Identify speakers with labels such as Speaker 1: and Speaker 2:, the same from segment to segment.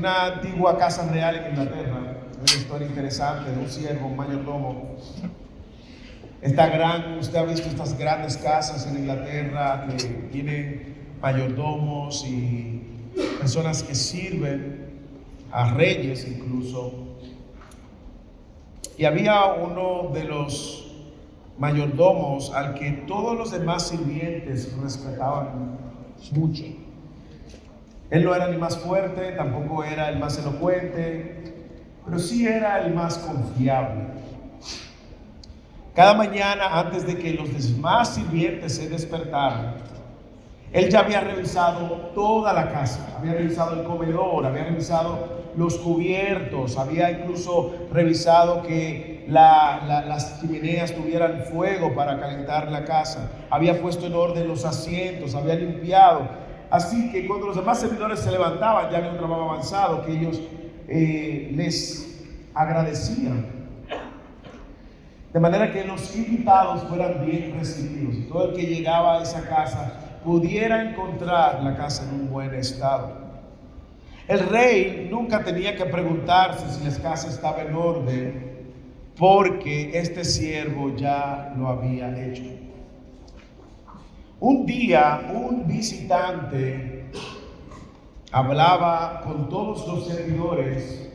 Speaker 1: una antigua casa real en Inglaterra, una historia interesante de un siervo, un mayordomo. Usted ha visto estas grandes casas en Inglaterra que tienen mayordomos y personas que sirven a reyes incluso. Y había uno de los mayordomos al que todos los demás sirvientes respetaban mucho. Él no era ni más fuerte, tampoco era el más elocuente, pero sí era el más confiable. Cada mañana, antes de que los demás sirvientes se despertaran, él ya había revisado toda la casa, había revisado el comedor, había revisado los cubiertos, había incluso revisado que las chimeneas tuvieran fuego para calentar la casa, había puesto en orden los asientos, había limpiado. Así que cuando los demás servidores se levantaban, ya había un trabajo avanzado que ellos les agradecían. De manera que los invitados fueran bien recibidos y todo el que llegaba a esa casa pudiera encontrar la casa en un buen estado. El rey nunca tenía que preguntarse si la casa estaba en orden, porque este siervo ya lo había hecho. Un día, un visitante hablaba con todos los servidores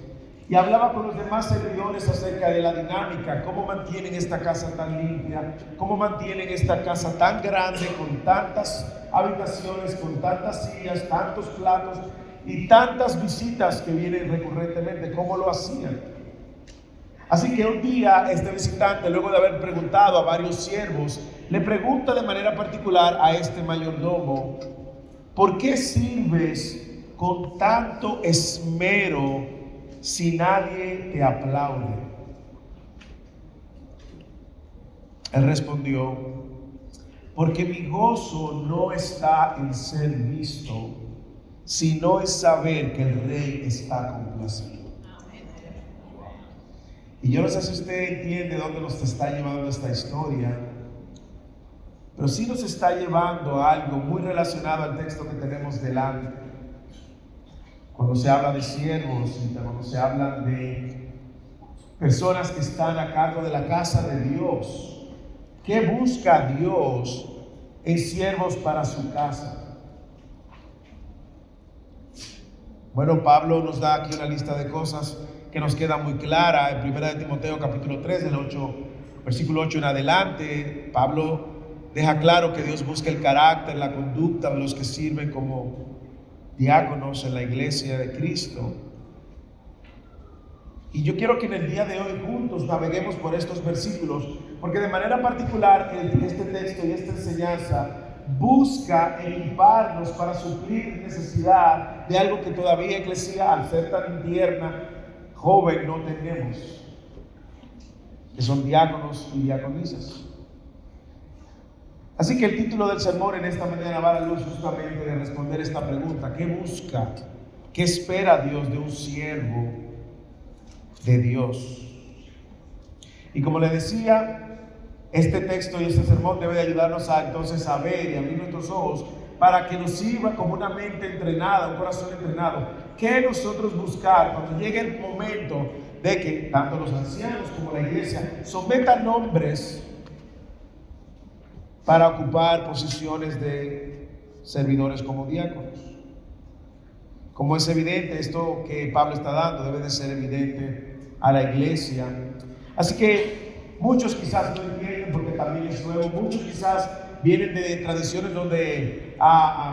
Speaker 1: y hablaba con los demás servidores acerca de la dinámica, cómo mantienen esta casa tan limpia, cómo mantienen esta casa tan grande, con tantas habitaciones, con tantas sillas, tantos platos y tantas visitas que vienen recurrentemente, cómo lo hacían. Así que un día este visitante, luego de haber preguntado a varios siervos, le pregunta de manera particular a este mayordomo: ¿por qué sirves con tanto esmero si nadie te aplaude? Él respondió: porque mi gozo no está en ser visto, sino en saber que el rey está complacido. Y yo no sé si usted entiende dónde nos está llevando esta historia, pero sí nos está llevando a algo muy relacionado al texto que tenemos delante. Cuando se habla de siervos y cuando se habla de personas que están a cargo de la casa de Dios, ¿qué busca Dios en siervos para su casa? Bueno, Pablo nos da aquí una lista de cosas que nos queda muy clara. En 1 Timoteo capítulo 3, versículo 8 en adelante, Pablo deja claro que Dios busca el carácter, la conducta de los que sirven como diáconos en la iglesia de Cristo. Y yo quiero que en el día de hoy juntos naveguemos por estos versículos, porque de manera particular este texto y esta enseñanza busca equiparnos para suplir necesidad de algo que todavía Iglesia, al ser tan tierna, joven, no tenemos, que son diáconos y diaconisas. Así que el título del sermón en esta mañana va a la luz justamente de responder esta pregunta: ¿qué busca? ¿Qué espera Dios de un siervo de Dios? Y como le decía, este texto y este sermón debe de ayudarnos entonces a ver y abrir nuestros ojos para que nos sirva como una mente entrenada, un corazón entrenado. ¿Qué nosotros buscar cuando llegue el momento de que tanto los ancianos como la iglesia sometan hombres para ocupar posiciones de servidores como diáconos? Como es evidente, esto que Pablo está dando debe de ser evidente a la iglesia. Así que muchos quizás no entienden porque también es nuevo, muchos quizás vienen de tradiciones donde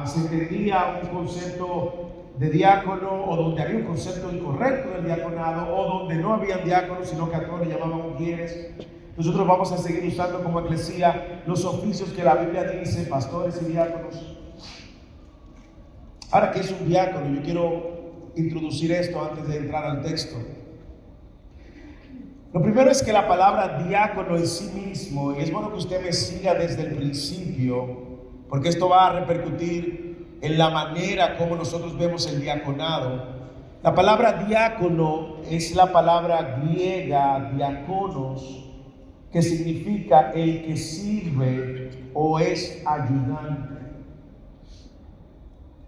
Speaker 1: se entendía un concepto de diácono, o donde había un concepto incorrecto del diaconado, o donde no había diáconos, sino que a todos le llamaban ujieres. Nosotros vamos a seguir usando como iglesia los oficios que la Biblia dice, pastores y diáconos. Ahora, ¿qué es un diácono? Yo quiero introducir esto antes de entrar al texto. Lo primero es que la palabra diácono en sí mismo, y es bueno que usted me siga desde el principio, porque esto va a repercutir en la manera como nosotros vemos el diaconado. La palabra diácono es la palabra griega diakonos, que significa el que sirve o es ayudante.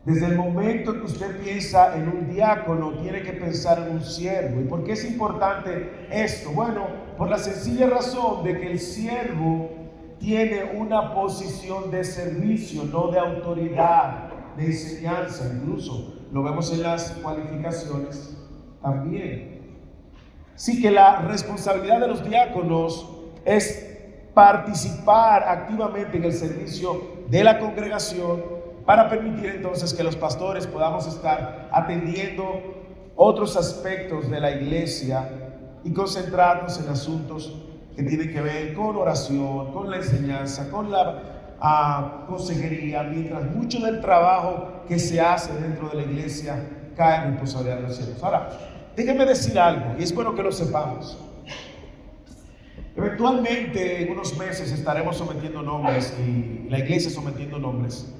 Speaker 1: Desde el momento que usted piensa en un diácono, tiene que pensar en un siervo. ¿Y por qué es importante esto? Bueno, por la sencilla razón de que el siervo tiene una posición de servicio, no de autoridad, de enseñanza. Incluso lo vemos en las cualificaciones también. Sí, que la responsabilidad de los diáconos es participar activamente en el servicio de la congregación, para permitir entonces que los pastores podamos estar atendiendo otros aspectos de la iglesia y concentrarnos en asuntos que tienen que ver con oración, con la enseñanza, con la consejería, mientras mucho del trabajo que se hace dentro de la iglesia cae en responsabilidad de los cielos. Ahora, déjenme decir algo, y es bueno que lo sepamos. Eventualmente, en unos meses, estaremos sometiendo nombres y la iglesia sometiendo nombres.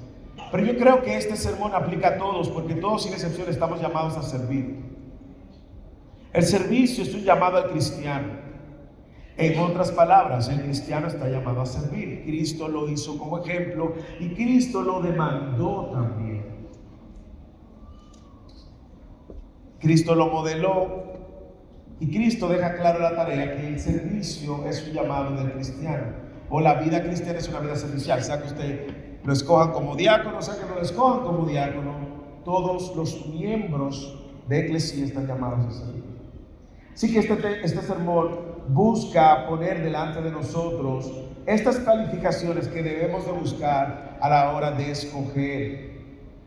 Speaker 1: Pero yo creo que este sermón aplica a todos, porque todos sin excepción estamos llamados a servir. El servicio es un llamado al cristiano. En otras palabras, el cristiano está llamado a servir. Cristo lo hizo como ejemplo y Cristo lo demandó también. Cristo lo modeló y Cristo deja claro la tarea que el servicio es un llamado del cristiano, o la vida cristiana es una vida servicial, sea que usted lo escojan como diácono, sea que no lo escojan como diácono, todos los miembros de Eclesia están llamados a servir. Así que este sermón busca poner delante de nosotros estas calificaciones que debemos de buscar a la hora de escoger.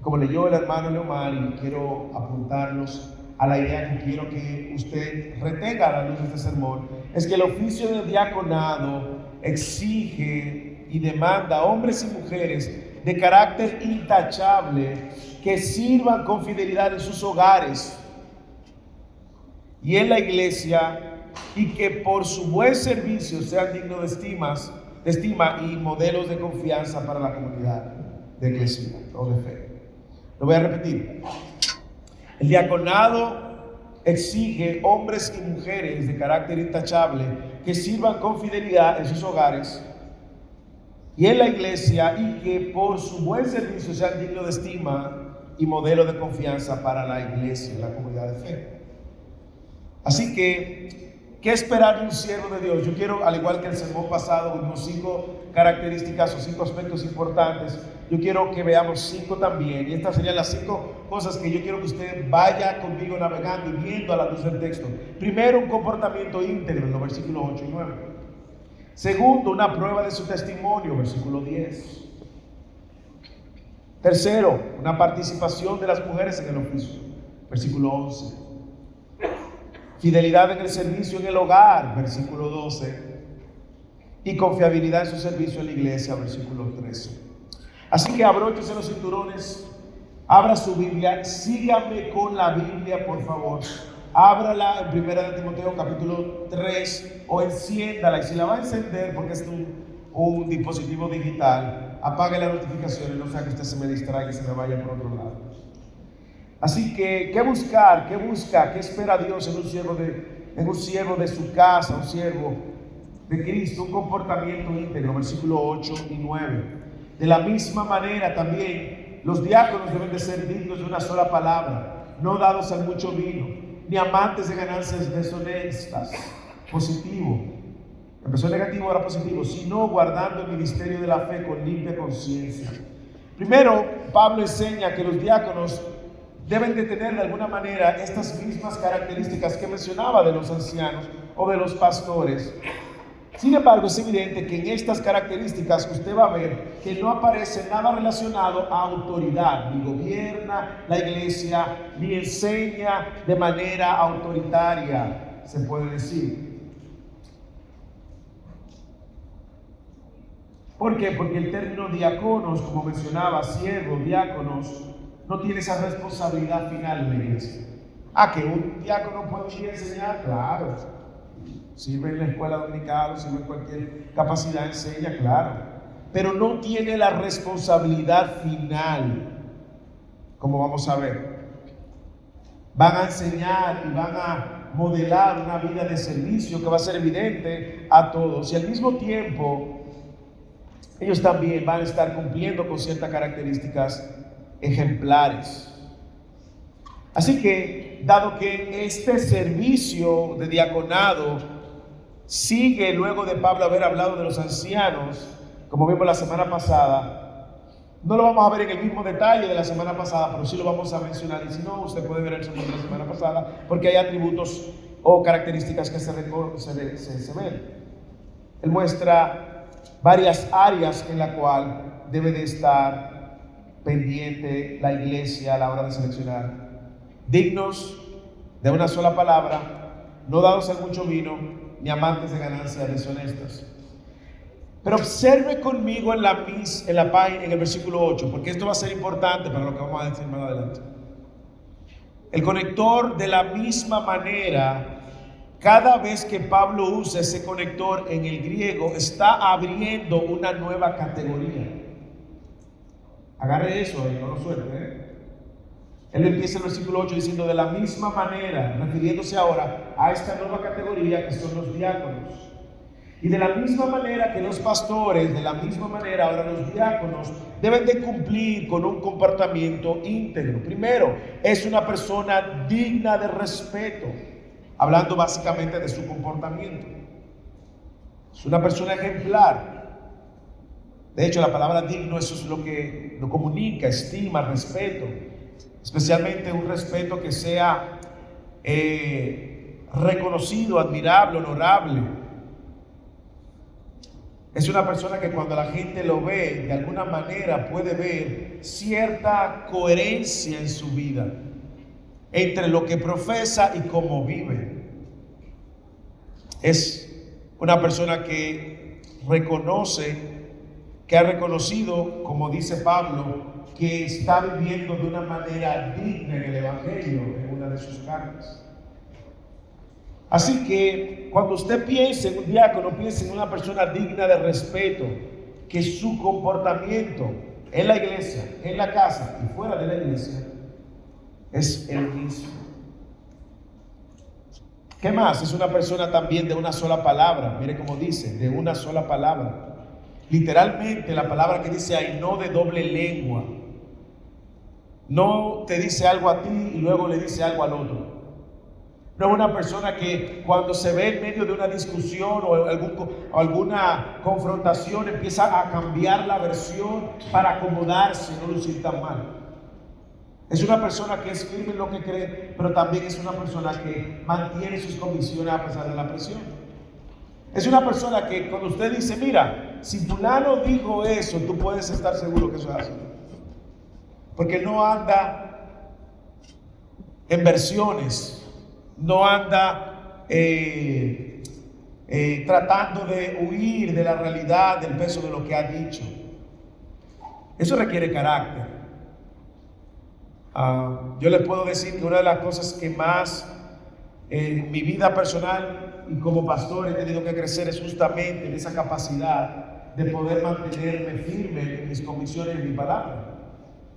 Speaker 1: Como leyó el hermano Leomar, y quiero apuntarlos a la idea que quiero que usted retenga a la luz de este sermón, es que el oficio del diaconado exige y demanda a hombres y mujeres de carácter intachable que sirvan con fidelidad en sus hogares y en la iglesia, y que por su buen servicio sean dignos de estima y modelos de confianza para la comunidad de iglesia o de fe. Lo voy a repetir. El diaconado exige hombres y mujeres de carácter intachable que sirvan con fidelidad en sus hogares y en la iglesia, y que por su buen servicio sean dignos de estima y modelo de confianza para la iglesia, la comunidad de fe. Así que, ¿qué esperar de un siervo de Dios? Yo quiero, al igual que el sermón pasado, unos 5 características o 5 aspectos importantes. Yo quiero que veamos 5 también, y estas serían las 5 cosas que yo quiero que usted vaya conmigo navegando y viendo a la luz del texto. Primero, un comportamiento íntegro en los versículos 8 y 9. Segundo, una prueba de su testimonio, versículo 10. Tercero, una participación de las mujeres en el oficio, versículo 11. Fidelidad en el servicio en el hogar, versículo 12. Y confiabilidad en su servicio en la iglesia, versículo 13. Así que abróchese los cinturones, abra su Biblia, sígame con la Biblia, por favor. Ábrala en 1 de Timoteo capítulo 3 o enciéndala, y si la va a encender porque es un dispositivo digital, apague las notificaciones, no sea que usted se me distraiga y se me vaya por otro lado. Así que, ¿qué buscar? ¿Qué busca? ¿Qué espera Dios en un siervo de su casa, un siervo de Cristo? Un comportamiento íntegro, versículos 8 y 9. De la misma manera también, los diáconos deben de ser dignos de una sola palabra, no dados al mucho vino, ni amantes de ganancias deshonestas. Positivo. Empezó negativo, ahora positivo. Sino guardando el ministerio de la fe con limpia conciencia. Primero, Pablo enseña que los diáconos deben de tener de alguna manera estas mismas características que mencionaba de los ancianos o de los pastores. Sin embargo, es evidente que en estas características usted va a ver que no aparece nada relacionado a autoridad, ni gobierna la iglesia, ni enseña de manera autoritaria, se puede decir. ¿Por qué? Porque el término diáconos, como mencionaba, siervos, diáconos, no tiene esa responsabilidad final en la iglesia. Que un diácono puede ir a enseñar, claro. Sirve en la escuela dominical, sirve en cualquier capacidad, enseña, claro. Pero no tiene la responsabilidad final, como vamos a ver. Van a enseñar y van a modelar una vida de servicio que va a ser evidente a todos. Y al mismo tiempo, ellos también van a estar cumpliendo con ciertas características ejemplares. Así que, dado que este servicio de diaconado sigue luego de Pablo haber hablado de los ancianos, como vimos la semana pasada, no lo vamos a ver en el mismo detalle de la semana pasada, pero sí lo vamos a mencionar. Y si no, usted puede ver el sermón de la semana pasada, porque hay atributos o características que se ven. Él muestra varias áreas en las cuales debe de estar pendiente la iglesia a la hora de seleccionar. Dignos de una sola palabra, no dados al mucho vino, ni amantes de ganancias deshonestas. Pero observe conmigo en la página, en el versículo 8, porque esto va a ser importante para lo que vamos a decir más adelante. El conector, de la misma manera, cada vez que Pablo usa ese conector en el griego, está abriendo una nueva categoría. Agarre eso y no lo suelte, Él empieza el versículo 8 diciendo: de la misma manera, refiriéndose ahora a esta nueva categoría que son los diáconos. Y de la misma manera que los pastores, de la misma manera ahora los diáconos deben de cumplir con un comportamiento íntegro. Primero, es una persona digna de respeto, hablando básicamente de su comportamiento. Es una persona ejemplar. De hecho, la palabra digno, eso es lo que lo comunica: estima, respeto. Especialmente un respeto que sea reconocido, admirable, honorable. Es una persona que cuando la gente lo ve, de alguna manera puede ver cierta coherencia en su vida entre lo que profesa y cómo vive. Es una persona que reconoce, que ha reconocido, como dice Pablo, que está viviendo de una manera digna en el Evangelio, en una de sus cartas. Así que cuando usted piense en un diácono, piense en una persona digna de respeto, que su comportamiento en la iglesia, en la casa y fuera de la iglesia es el mismo. ¿Qué más? Es una persona también de una sola palabra. Mire cómo dice, de una sola palabra. Literalmente la palabra que dice ahí, no de doble lengua. No te dice algo a ti y luego le dice algo al otro. No es una persona que cuando se ve en medio de una discusión o alguna confrontación empieza a cambiar la versión para acomodarse y no lucir tan mal. Es una persona que es firme en lo que cree, pero también es una persona que mantiene sus convicciones a pesar de la presión. Es una persona que cuando usted dice: mira, si fulano dijo eso, tú puedes estar seguro que eso es así. Porque no anda en versiones. No anda tratando de huir de la realidad, del peso de lo que ha dicho. Eso requiere carácter. Yo les puedo decir que una de las cosas que más en mi vida personal y como pastor he tenido que crecer es justamente en esa capacidad de poder mantenerme firme en mis convicciones y en mi palabra.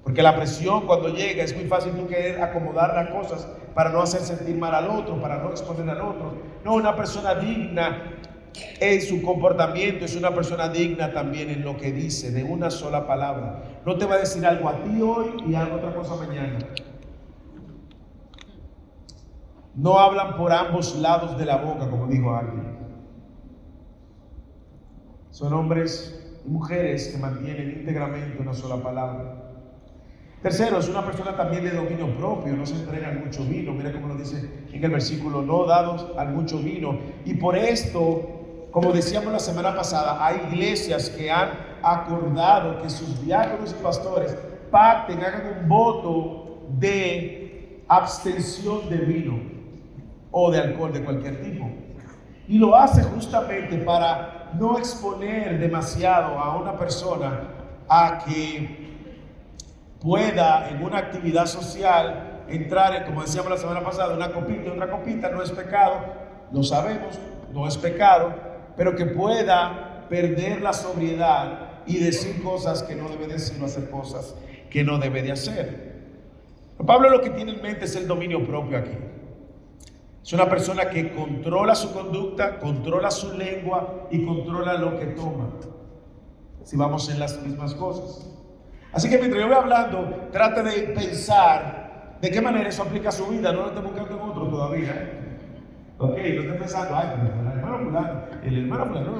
Speaker 1: Porque la presión cuando llega es muy fácil tú querer acomodar las cosas para no hacer sentir mal al otro, para no exponer al otro. No, una persona digna en su comportamiento es una persona digna también en lo que dice, de una sola palabra. No te va a decir algo a ti hoy y algo otra cosa mañana. No hablan por ambos lados de la boca, como dijo alguien. Son hombres y mujeres que mantienen íntegramente una sola palabra. Tercero, es una persona también de dominio propio, no se entrega al mucho vino. Mira cómo lo dice en el versículo: no dados al mucho vino. Y por esto, como decíamos la semana pasada, hay iglesias que han acordado que sus diáconos y pastores pacten, hagan un voto de abstención de vino o de alcohol de cualquier tipo. Y lo hace justamente para no exponer demasiado a una persona a que pueda en una actividad social entrar, como decíamos la semana pasada, una copita y otra copita. No es pecado, lo sabemos, no es pecado, pero que pueda perder la sobriedad y decir cosas que no debe decir o hacer cosas que no debe de hacer. Pablo lo que tiene en mente es el dominio propio aquí. Es una persona que controla su conducta, controla su lengua y controla lo que toma. Si vamos en las mismas cosas. Así que mientras yo voy hablando, trate de pensar de qué manera eso aplica a su vida. No lo esté buscando en otro todavía. Ok, no esté pensando, ay, pero el hermano fulano, el hermano fulano.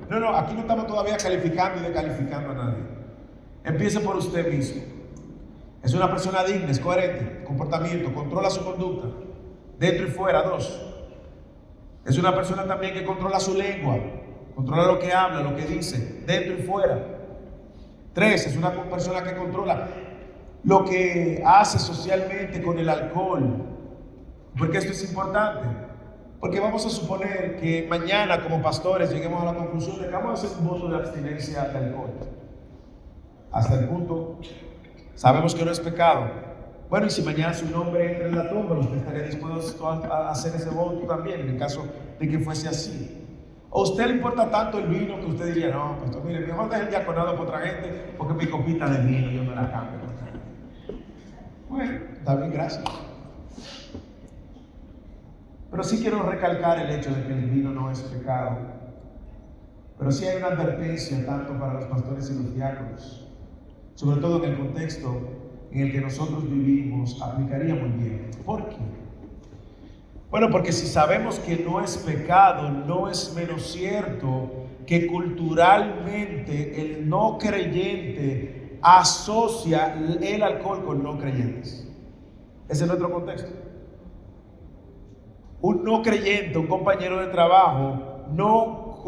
Speaker 1: No, aquí no estamos todavía calificando y descalificando a nadie. Empiece por usted mismo. Es una persona digna, es coherente, comportamiento, controla su conducta, dentro y fuera. 2. Es una persona también que controla su lengua, controla lo que habla, lo que dice, dentro y fuera. 3. Es una persona que controla lo que hace socialmente con el alcohol. Porque esto es importante. Porque vamos a suponer que mañana como pastores lleguemos a la conclusión de que vamos a hacer un voto de abstinencia de alcohol. Hasta el punto, sabemos que no es pecado. Bueno, y si mañana su nombre entra en la tumba, ¿usted estaría dispuesto a hacer ese voto también, en el caso de que fuese así? ¿O a usted le importa tanto el vino que usted diría, no, pastor, mire, mejor deje el diaconado por otra gente, porque mi copita de vino yo me la cambio? Bueno, está bien, gracias. Pero sí quiero recalcar el hecho de que el vino no es pecado. Pero sí hay una advertencia tanto para los pastores y los diáconos, sobre todo en el contexto en el que nosotros vivimos, aplicaría muy bien. ¿Por qué? Bueno, porque si sabemos que no es pecado, no es menos cierto que culturalmente el no creyente asocia el alcohol con no creyentes. Ese es nuestro contexto. Un no creyente, un compañero de trabajo, no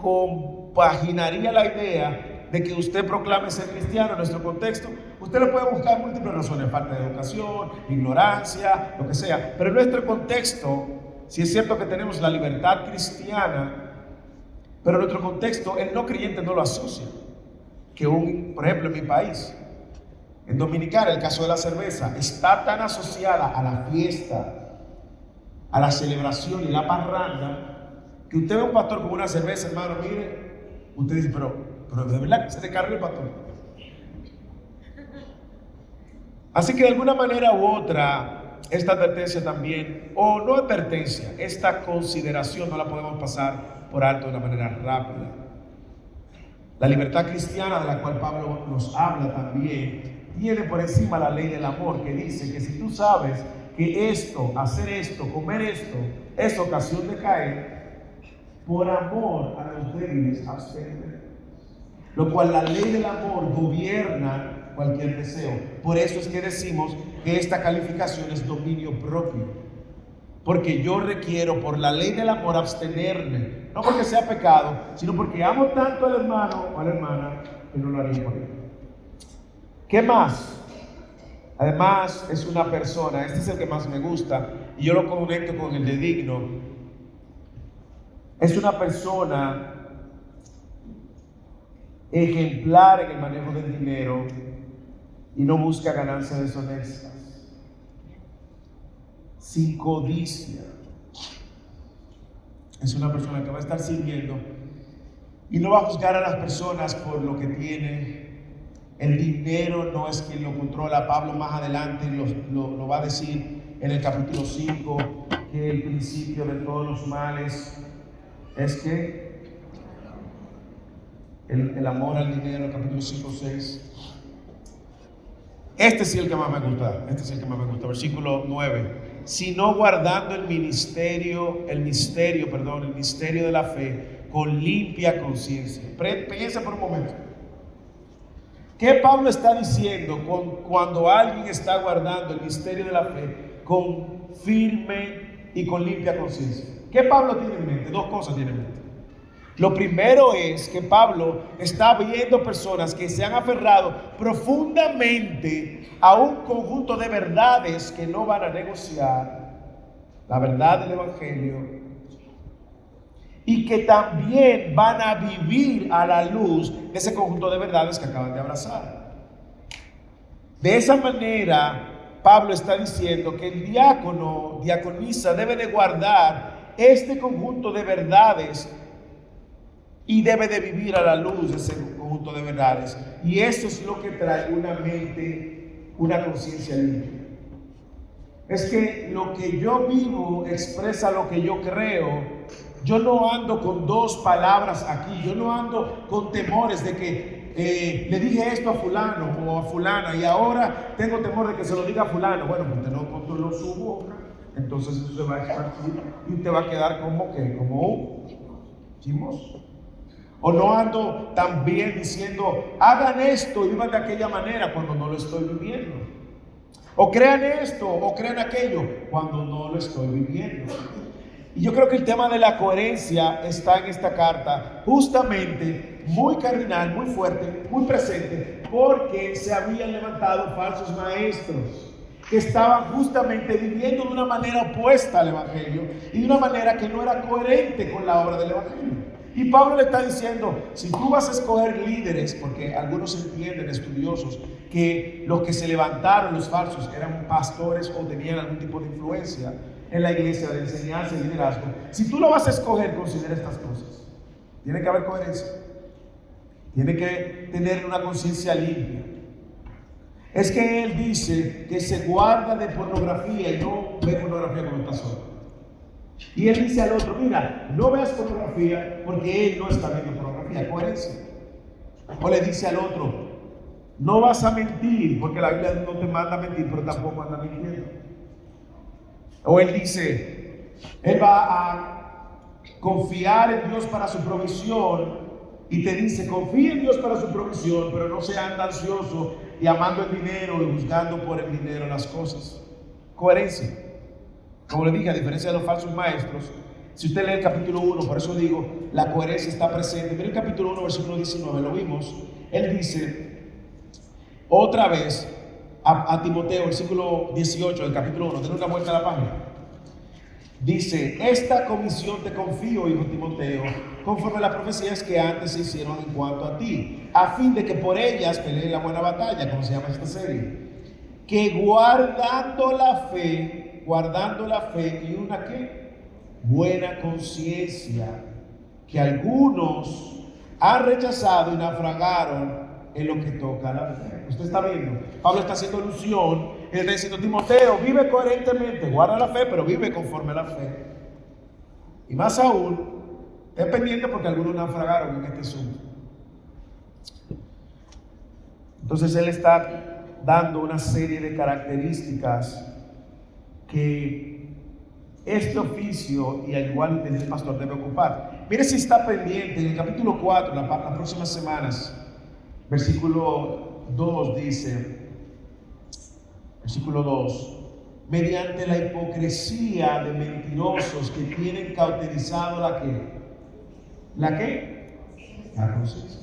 Speaker 1: compaginaría la idea de que usted proclame ser cristiano en nuestro contexto. Usted le puede buscar múltiples razones: falta de educación, ignorancia, lo que sea. Pero en nuestro contexto, si es cierto que tenemos la libertad cristiana, pero en nuestro contexto el no creyente no lo asocia. Por ejemplo, en mi país, en Dominicana, el caso de la cerveza está tan asociada a la fiesta, a la celebración y la parranda, que usted ve a un pastor con una cerveza, hermano, mire, usted dice, pero de verdad que se te carga el pastor. Así que de alguna manera u otra, esta advertencia también, o no advertencia, esta consideración no la podemos pasar por alto de una manera rápida. La libertad cristiana, de la cual Pablo nos habla también, tiene por encima la ley del amor, que dice que si tú sabes que esto, hacer esto, comer esto, es ocasión de caer, por amor a los débiles, abstente. Lo cual la ley del amor gobierna cualquier deseo. Por eso es que decimos que esta calificación es dominio propio. Porque yo requiero por la ley del amor abstenerme, no porque sea pecado, sino porque amo tanto al hermano o a la hermana que no lo haría por él. ¿Qué más? Además es una persona, este es el que más me gusta y yo lo conecto con el de digno. Es una persona ejemplar en el manejo del dinero y no busca ganancias deshonestas, sin codicia. Es una persona que va a estar sirviendo y no va a juzgar a las personas por lo que tiene. El dinero no es quien lo controla. Pablo más adelante lo va a decir en el capítulo 5, que el principio de todos los males es que el amor al dinero, el capítulo 5, 6. Este sí es el que más me gusta, versículo 9. Sino guardando el misterio de la fe con limpia conciencia. Piensa por un momento. ¿Qué Pablo está diciendo cuando alguien está guardando el misterio de la fe con firme y con limpia conciencia? ¿Qué Pablo tiene en mente? Dos cosas tiene en mente. Lo primero es que Pablo está viendo personas que se han aferrado profundamente a un conjunto de verdades que no van a negociar, la verdad del Evangelio, y que también van a vivir a la luz de ese conjunto de verdades que acaban de abrazar. De esa manera, Pablo está diciendo que el diácono, diaconisa, debe de guardar este conjunto de verdades y debe de vivir a la luz de ese conjunto de verdades. Y eso es lo que trae una mente, una conciencia limpia. Es que lo que yo vivo expresa lo que yo creo. Yo no ando con dos palabras aquí. Yo no ando con temores de que le dije esto a fulano o a fulana y ahora tengo temor de que se lo diga a fulano. Bueno, pues usted no controló su boca, entonces eso se va a expandir y usted va a quedar como un chismoso. O no ando también diciendo, hagan esto y vivan de aquella manera cuando no lo estoy viviendo. O crean esto o crean aquello cuando no lo estoy viviendo. Y yo creo que el tema de la coherencia está en esta carta, justamente muy cardinal, muy fuerte, muy presente, porque se habían levantado falsos maestros que estaban justamente viviendo de una manera opuesta al Evangelio y de una manera que no era coherente con la obra del Evangelio. Y Pablo le está diciendo, si tú vas a escoger líderes, porque algunos entienden, estudiosos, que los que se levantaron, los falsos, eran pastores o tenían algún tipo de influencia en la iglesia de enseñanza y liderazgo. Si tú lo vas a escoger, considera estas cosas. Tiene que haber coherencia. Tiene que tener una conciencia limpia. Es que él dice que se guarda de pornografía y no ve pornografía cuando está solo. Y él dice al otro, mira, no veas pornografía porque él no está viendo pornografía. Coherencia. O le dice al otro, no vas a mentir porque la Biblia no te manda a mentir, pero tampoco anda mintiendo. O él dice, él va a confiar en Dios para su provisión y te dice, confía en Dios para su provisión, pero no se anda ansioso y amando el dinero y buscando por el dinero las cosas. Coherencia. Como le dije, a diferencia de los falsos maestros, si usted lee el capítulo 1, por eso digo, la coherencia está presente. Mira el capítulo 1, versículo 19, lo vimos. Él dice, otra vez, a Timoteo, versículo 18 del capítulo 1, denle una vuelta a la página. Dice, esta comisión te confío, hijo Timoteo, conforme a las profecías que antes se hicieron en cuanto a ti, a fin de que por ellas pelees la buena batalla, como se llama esta serie, que guardando la fe y una ¿qué? Buena conciencia, que algunos han rechazado y naufragaron en lo que toca a la fe. Usted está viendo, Pablo está haciendo alusión, él está diciendo, Timoteo, vive coherentemente, guarda la fe, pero vive conforme a la fe. Y más aún, ten pendiente porque algunos naufragaron en este asunto. Entonces él está dando una serie de características que este oficio y al igual que el pastor debe ocupar. Mire si está pendiente en el capítulo 4, las próximas semanas, versículo 2 dice, versículo 2, mediante la hipocresía de mentirosos que tienen cauterizado la conciencia.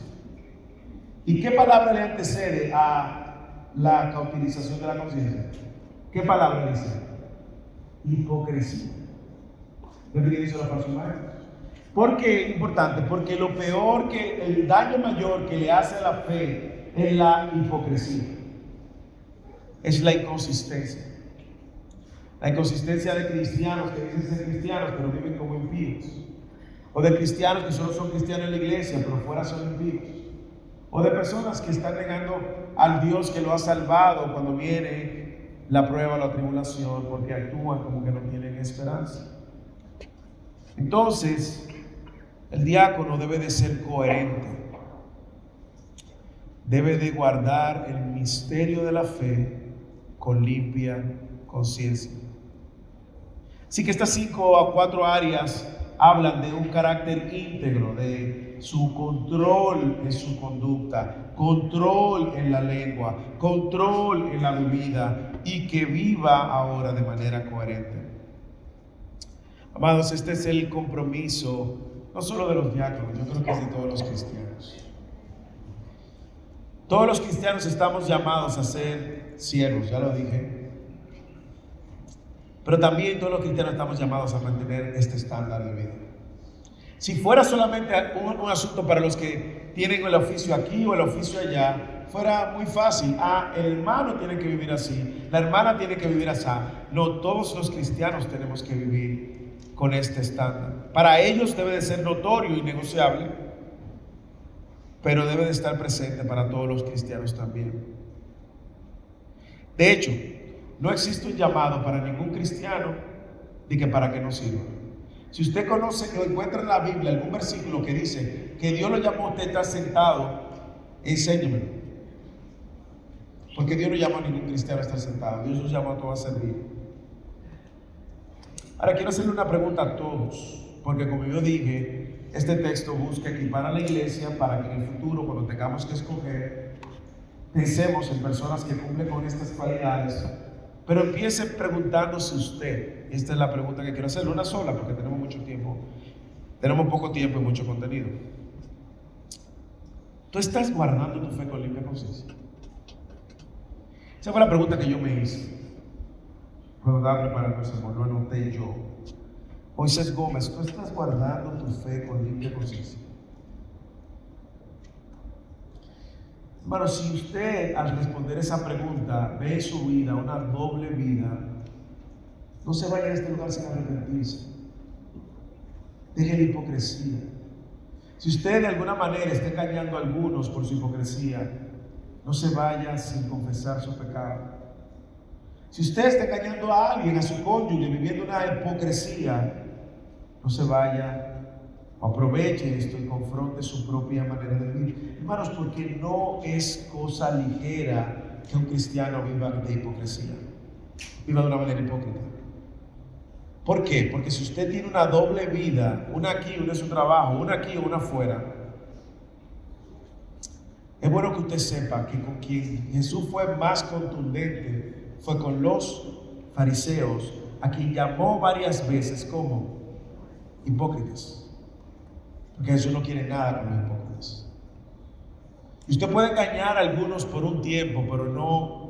Speaker 1: ¿Y qué palabra le antecede a la cauterización de la conciencia? ¿Qué palabra dice? Hipocresía. ¿No es lo que dicen los falsos maestros? ¿Por qué? Importante, porque lo peor el daño mayor que le hace a la fe es la hipocresía. Es la inconsistencia. La inconsistencia de cristianos que dicen ser cristianos pero viven como impíos. O de cristianos que solo son cristianos en la iglesia pero fuera son impíos. O de personas que están negando al Dios que lo ha salvado cuando viene la prueba o la tribulación, porque actúan como que no tienen esperanza. Entonces, el diácono debe de ser coherente. Debe de guardar el misterio de la fe con limpia conciencia. Así que estas 5 a 4 áreas hablan de un carácter íntegro, de su control en su conducta, control en la lengua, control en la bebida y que viva ahora de manera coherente. Amados, este es el compromiso, no solo de los diáconos, yo creo que es de todos los cristianos. Todos los cristianos estamos llamados a ser siervos, ya lo dije. Pero también todos los cristianos estamos llamados a mantener este estándar de vida. Si fuera solamente un asunto para los que tienen el oficio aquí o el oficio allá, fuera muy fácil. El hermano tiene que vivir así, la hermana tiene que vivir así. No, todos los cristianos tenemos que vivir con este estándar. Para ellos debe de ser notorio y negociable, pero debe de estar presente para todos los cristianos también. De hecho, no existe un llamado para ningún cristiano de que para que no sirva. Si usted conoce o encuentra en la Biblia algún versículo que dice que Dios lo llamó a usted a estar sentado Enséñemelo. Porque Dios no llama a ningún cristiano a estar sentado. Dios nos llama a todos a servir. Ahora quiero hacerle una pregunta a todos. Porque como yo dije, este texto busca equipar a la iglesia para que en el futuro, cuando tengamos que escoger, pensemos en personas que cumplen con estas cualidades. Pero empiece preguntándose usted. Esta es la pregunta que quiero hacerle, una sola, porque tenemos mucho tiempo. Tenemos poco tiempo y mucho contenido. ¿Tú estás guardando tu fe con limpia conciencia? Esa fue la pregunta que yo me hice cuando estaba preparando ese sermón, lo anoté yo. Moisés Gómez, ¿tú estás guardando tu fe con limpia conciencia? Hermano, si usted al responder esa pregunta ve en su vida una doble vida, no se vaya a este lugar sin arrepentirse. Deje la hipocresía. Si usted de alguna manera está engañando a algunos por su hipocresía, no se vaya sin confesar su pecado. Si usted está engañando a alguien, a su cónyuge, viviendo una hipocresía, no se vaya o aproveche esto y confronte su propia manera de vivir. Hermanos, porque no es cosa ligera que un cristiano viva de hipocresía, viva de una manera hipócrita. ¿Por qué? Porque si usted tiene una doble vida, una aquí, una en su trabajo, una aquí o una afuera, es bueno que usted sepa que con quien Jesús fue más contundente fue con los fariseos, a quien llamó varias veces como hipócritas. Porque Jesús no quiere nada con los hipócritas. Y usted puede engañar a algunos por un tiempo, pero no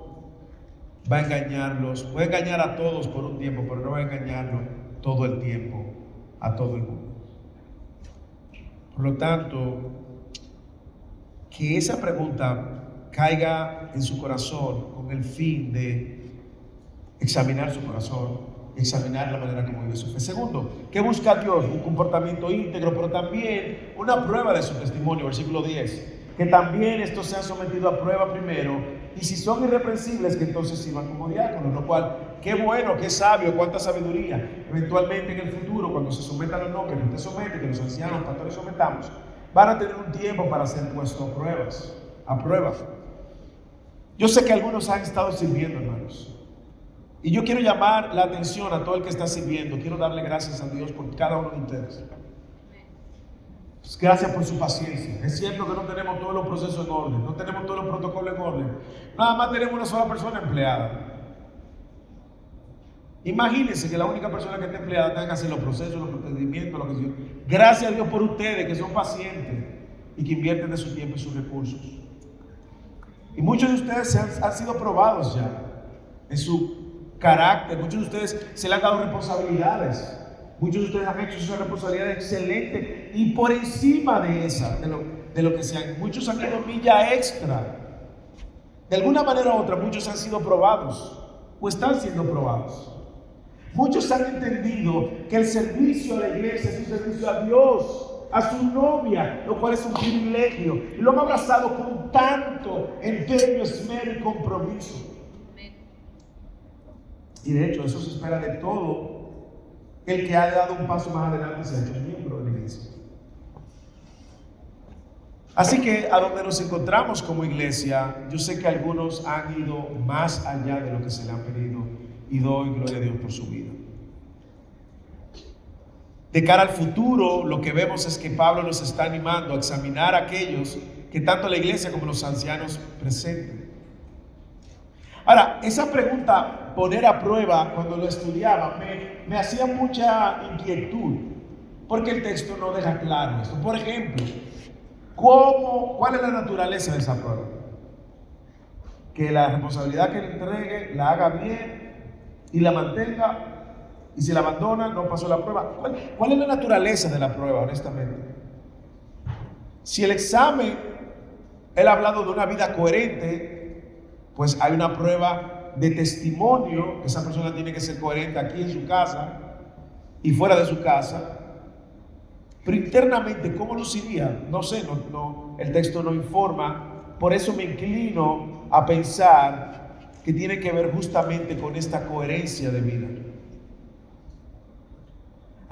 Speaker 1: va a engañarlos. Puede engañar a todos por un tiempo, pero no va a engañarlo todo el tiempo a todo el mundo. Por lo tanto, que esa pregunta caiga en su corazón con el fin de examinar su corazón, examinar la manera como vive su fe. Segundo, ¿qué busca Dios? Un comportamiento íntegro, pero también una prueba de su testimonio. Versículo 10. Que también estos sean sometidos a prueba primero, y si son irreprensibles, que entonces sirvan como diáconos. Lo cual, qué bueno, qué sabio, cuánta sabiduría. Eventualmente en el futuro, cuando se sometan los nombres, que usted somete, que los ancianos, los pastores sometamos, van a tener un tiempo para ser puestos a prueba. Yo sé que algunos han estado sirviendo, hermanos. Y yo quiero llamar la atención a todo el que está sirviendo. Quiero darle gracias a Dios por cada uno de ustedes. Gracias por su paciencia. Es cierto que no tenemos todos los procesos en orden, no tenemos todos los protocolos en orden. Nada más tenemos una sola persona empleada. Imagínense que la única persona que está empleada tenga que hacer los procesos, los procedimientos, lo que sea. Gracias a Dios por ustedes que son pacientes y que invierten de su tiempo y sus recursos. Y muchos de ustedes han sido probados ya en su carácter. Muchos de ustedes se le han dado responsabilidades. Muchos de ustedes han hecho esas responsabilidades excelentes y por encima de esa, de lo que sean. Muchos han ido milla extra. De alguna manera u otra, muchos han sido probados o están siendo probados. Muchos han entendido que el servicio a la iglesia es un servicio a Dios, a su novia, lo cual es un privilegio. Y lo han abrazado con tanto empeño, esmero y compromiso. Y de hecho, eso se espera de todo el que ha dado un paso más adelante y se ha hecho miembro de la iglesia. Así que a donde nos encontramos como iglesia, yo sé que algunos han ido más allá de lo que se le han pedido y doy gloria a Dios por su vida. De cara al futuro, lo que vemos es que Pablo nos está animando a examinar a aquellos que tanto la iglesia como los ancianos presenten. Ahora, esa pregunta, poner a prueba, cuando lo estudiaba, me hacía mucha inquietud, porque el texto no deja claro esto. Por ejemplo, ¿cuál es la naturaleza de esa prueba? Que la responsabilidad que le entregue la haga bien y la mantenga, y si la abandona, no pasó la prueba. ¿Cuál es la naturaleza de la prueba, honestamente? Si el examen, él ha hablado de una vida coherente, pues hay una prueba de testimonio. Esa persona tiene que ser coherente aquí en su casa y fuera de su casa. Pero internamente, ¿cómo luciría? No sé, el texto no informa. Por eso me inclino a pensar que tiene que ver justamente con esta coherencia de vida.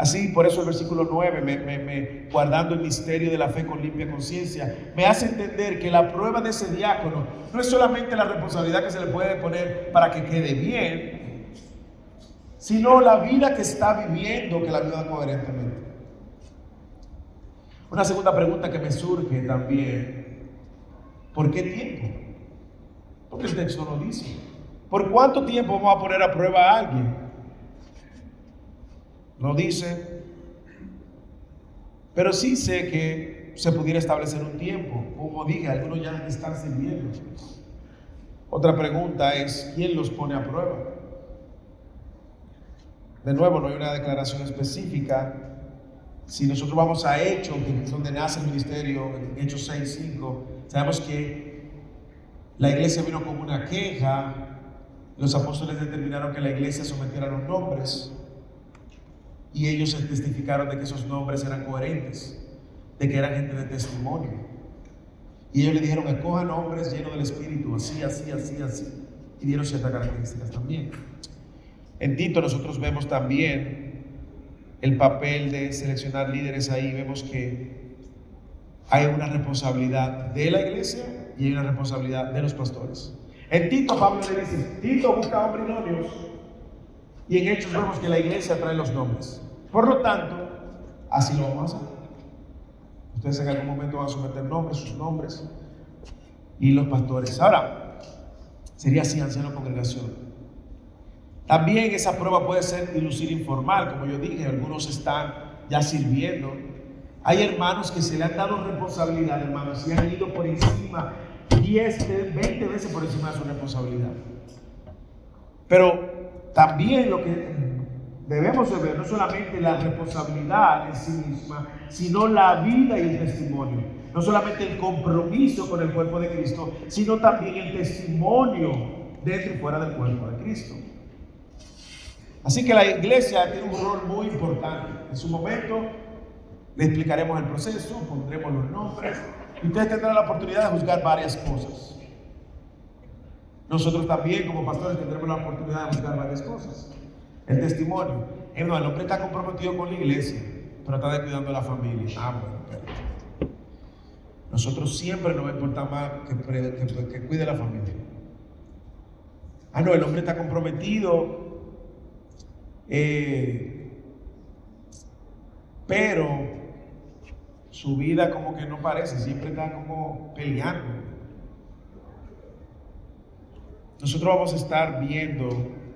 Speaker 1: Así, por eso el versículo 9, guardando el misterio de la fe con limpia conciencia, me hace entender que la prueba de ese diácono no es solamente la responsabilidad que se le puede poner para que quede bien, sino la vida que está viviendo, que la viva coherentemente. Una segunda pregunta que me surge también: ¿por qué tiempo? Porque el texto no dice. ¿Por cuánto tiempo vamos a poner a prueba a alguien? No dice. Pero sí sé que se pudiera establecer un tiempo. Como dije, algunos ya están sirviendo. Otra pregunta es: ¿quién los pone a prueba? De nuevo, no hay una declaración específica. Si nosotros vamos a Hechos, que es donde nace el ministerio, en Hechos 6:5, sabemos que la iglesia vino con una queja. Los apóstoles determinaron que la iglesia sometiera los nombres, y ellos testificaron de que esos nombres eran coherentes, de que eran gente de testimonio. Y ellos le dijeron: escojan nombres llenos del Espíritu, así, así, así, así. Y dieron ciertas características también. En Tito nosotros vemos también el papel de seleccionar líderes ahí. Vemos que hay una responsabilidad de la iglesia y hay una responsabilidad de los pastores. En Tito, Pablo le dice: Tito busca hombres idóneos. Y en Hechos vemos que la iglesia trae los nombres. Por lo tanto, así lo vamos a hacer. Ustedes en algún momento van a someter nombres, sus nombres, y los pastores. Ahora, sería así: anciano congregación. También esa prueba puede ser ilusión informal, como yo dije. Algunos están ya sirviendo. Hay hermanos que se le han dado responsabilidad, hermanos, y han ido por encima 10, 20 veces por encima de su responsabilidad. Pero también lo que debemos de ver no solamente la responsabilidad en sí misma, sino la vida y el testimonio. No solamente el compromiso con el cuerpo de Cristo, sino también el testimonio dentro y fuera del cuerpo de Cristo. Así que la iglesia tiene un rol muy importante. En su momento le explicaremos el proceso, pondremos los nombres, y ustedes tendrán la oportunidad de juzgar varias cosas. Nosotros también, como pastores, tendremos la oportunidad de juzgar varias cosas. El testimonio: el hombre está comprometido con la iglesia, pero está descuidando a la familia. Bueno, pero nosotros siempre nos va a importar más que cuide la familia. El hombre está comprometido, pero su vida como que no parece, siempre está como peleando. Nosotros vamos a estar viendo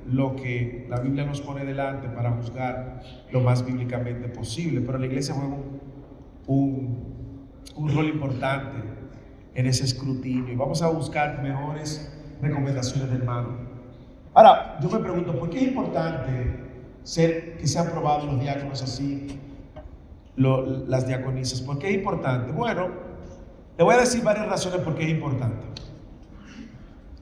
Speaker 1: lo que la Biblia nos pone delante para juzgar lo más bíblicamente posible, pero la iglesia juega un rol importante en ese escrutinio, y vamos a buscar mejores recomendaciones del hermano. Ahora, yo me pregunto: ¿por qué es importante que sean probados los diáconos así, las diaconisas? ¿Por qué es importante? Bueno, le voy a decir varias razones por qué es importante.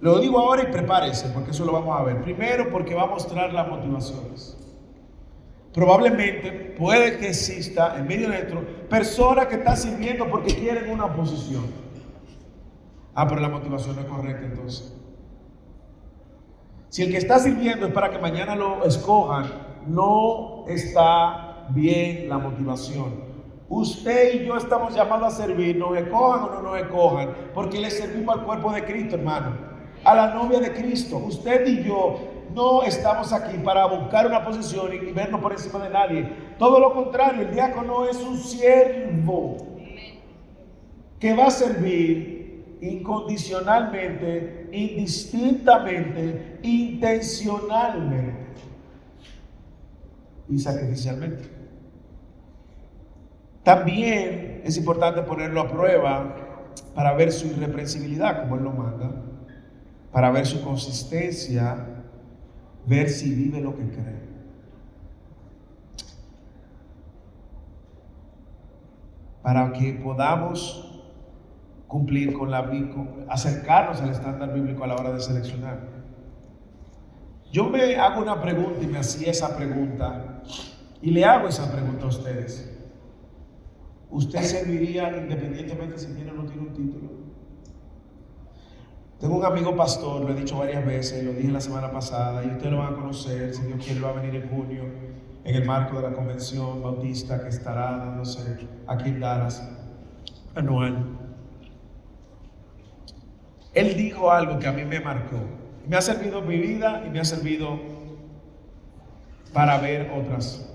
Speaker 1: Lo digo ahora y prepárese, porque eso lo vamos a ver. Primero, porque va a mostrar las motivaciones. Probablemente puede que exista en medio nuestro personas que están sirviendo porque quieren una posición. Pero la motivación no es correcta entonces. Si el que está sirviendo es para que mañana lo escojan, no está bien la motivación. Usted y yo estamos llamados a servir, nos escojan o no nos escojan, porque le servimos al cuerpo de Cristo, hermano, a la novia de Cristo. Usted y yo no estamos aquí para buscar una posición y vernos por encima de nadie. Todo lo contrario, el diácono es un siervo que va a servir incondicionalmente, indistintamente, intencionalmente y sacrificialmente. También es importante ponerlo a prueba para ver su irreprensibilidad, como él lo manda, para ver su consistencia, ver si vive lo que cree. Para que podamos cumplir con acercarnos al estándar bíblico a la hora de seleccionar. Yo me hago una pregunta y me hacía esa pregunta y le hago esa pregunta a ustedes. ¿Usted serviría independientemente si tiene o no tiene un título? Tengo un amigo pastor, lo he dicho varias veces, lo dije la semana pasada, y ustedes lo van a conocer, si Dios quiere va a venir en junio. en el marco de la convención bautista que estará dándose aquí en Dallas anual. Él dijo algo que a mí me marcó, me ha servido en mi vida y me ha servido para ver otras.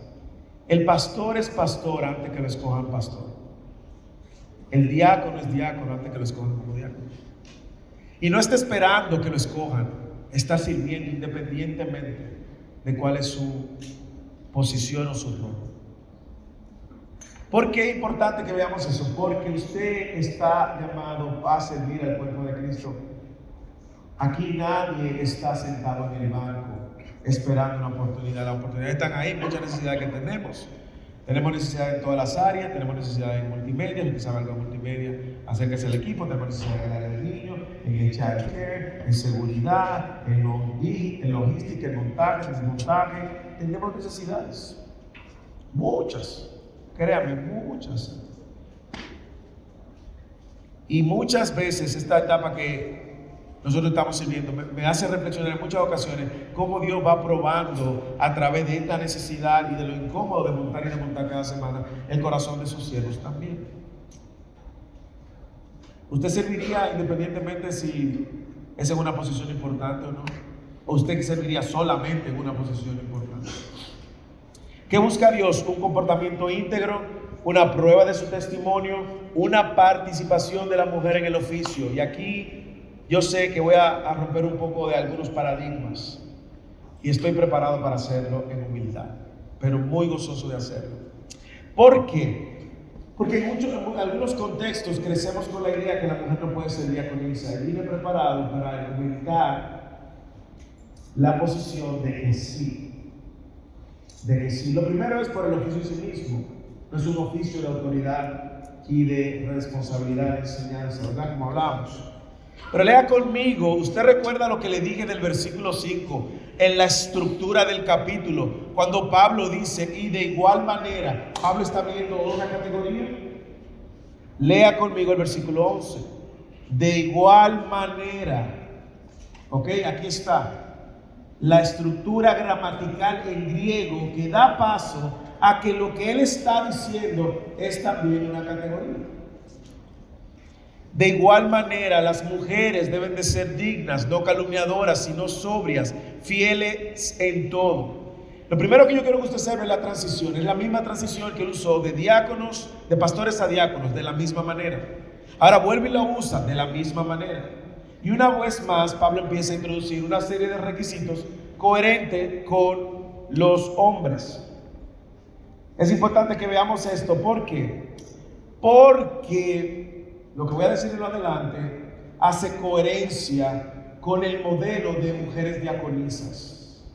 Speaker 1: El pastor es pastor antes que lo escojan pastor. El diácono es diácono antes que lo escojan como diácono. Y no está esperando que lo escojan, está sirviendo independientemente de cuál es su posición o su rol. ¿Por qué es importante que veamos eso? Porque usted está llamado a servir al cuerpo de Cristo. Aquí nadie está sentado en el banco esperando una oportunidad. Las oportunidades están ahí, muchas necesidades que tenemos. Tenemos necesidades en todas las áreas, tenemos necesidades en multimedia, el que sabe algo de multimedia, acérquese al equipo, tenemos necesidades en el área de niños, en childcare, en seguridad, en logística, en montaje, en desmontaje. Tenemos necesidades, muchas, créanme, muchas. Y muchas veces esta etapa que nosotros estamos sirviendo me hace reflexionar en muchas ocasiones cómo Dios va probando a través de esta necesidad y de lo incómodo de montar y desmontar cada semana el corazón de sus siervos también. ¿Usted serviría independientemente si es en una posición importante o no? ¿O usted serviría solamente en una posición importante? ¿Qué busca Dios? Un comportamiento íntegro, una prueba de su testimonio, una participación de la mujer en el oficio. Y aquí yo sé que voy a romper un poco de algunos paradigmas y estoy preparado para hacerlo en humildad, pero muy gozoso de hacerlo. ¿Por qué? Porque en algunos contextos crecemos con la idea que la mujer no puede ser diaconisa, y vine preparado para argumentar la posición de que sí. Lo primero es por el oficio en sí mismo, no es un oficio de autoridad y de responsabilidad de enseñanza, ¿verdad? Como hablamos. Pero lea conmigo, usted recuerda lo que le dije del versículo 5, en la estructura del capítulo, cuando Pablo dice, y de igual manera, Pablo está viendo una categoría. Lea conmigo el versículo 11, de igual manera, ok, aquí está, la estructura gramatical en griego que da paso a que lo que él está diciendo es también una categoría. De igual manera, las mujeres deben de ser dignas, no calumniadoras, sino sobrias, fieles en todo. Lo primero que yo quiero que usted sepa es la transición. Es la misma transición que él usó de diáconos, de pastores a diáconos, de la misma manera. Ahora vuelve y lo usa de la misma manera. Y una vez más, Pablo empieza a introducir una serie de requisitos coherentes con los hombres. Es importante que veamos esto. ¿Por qué? Porque lo que voy a decir en lo adelante hace coherencia con el modelo de mujeres diaconisas.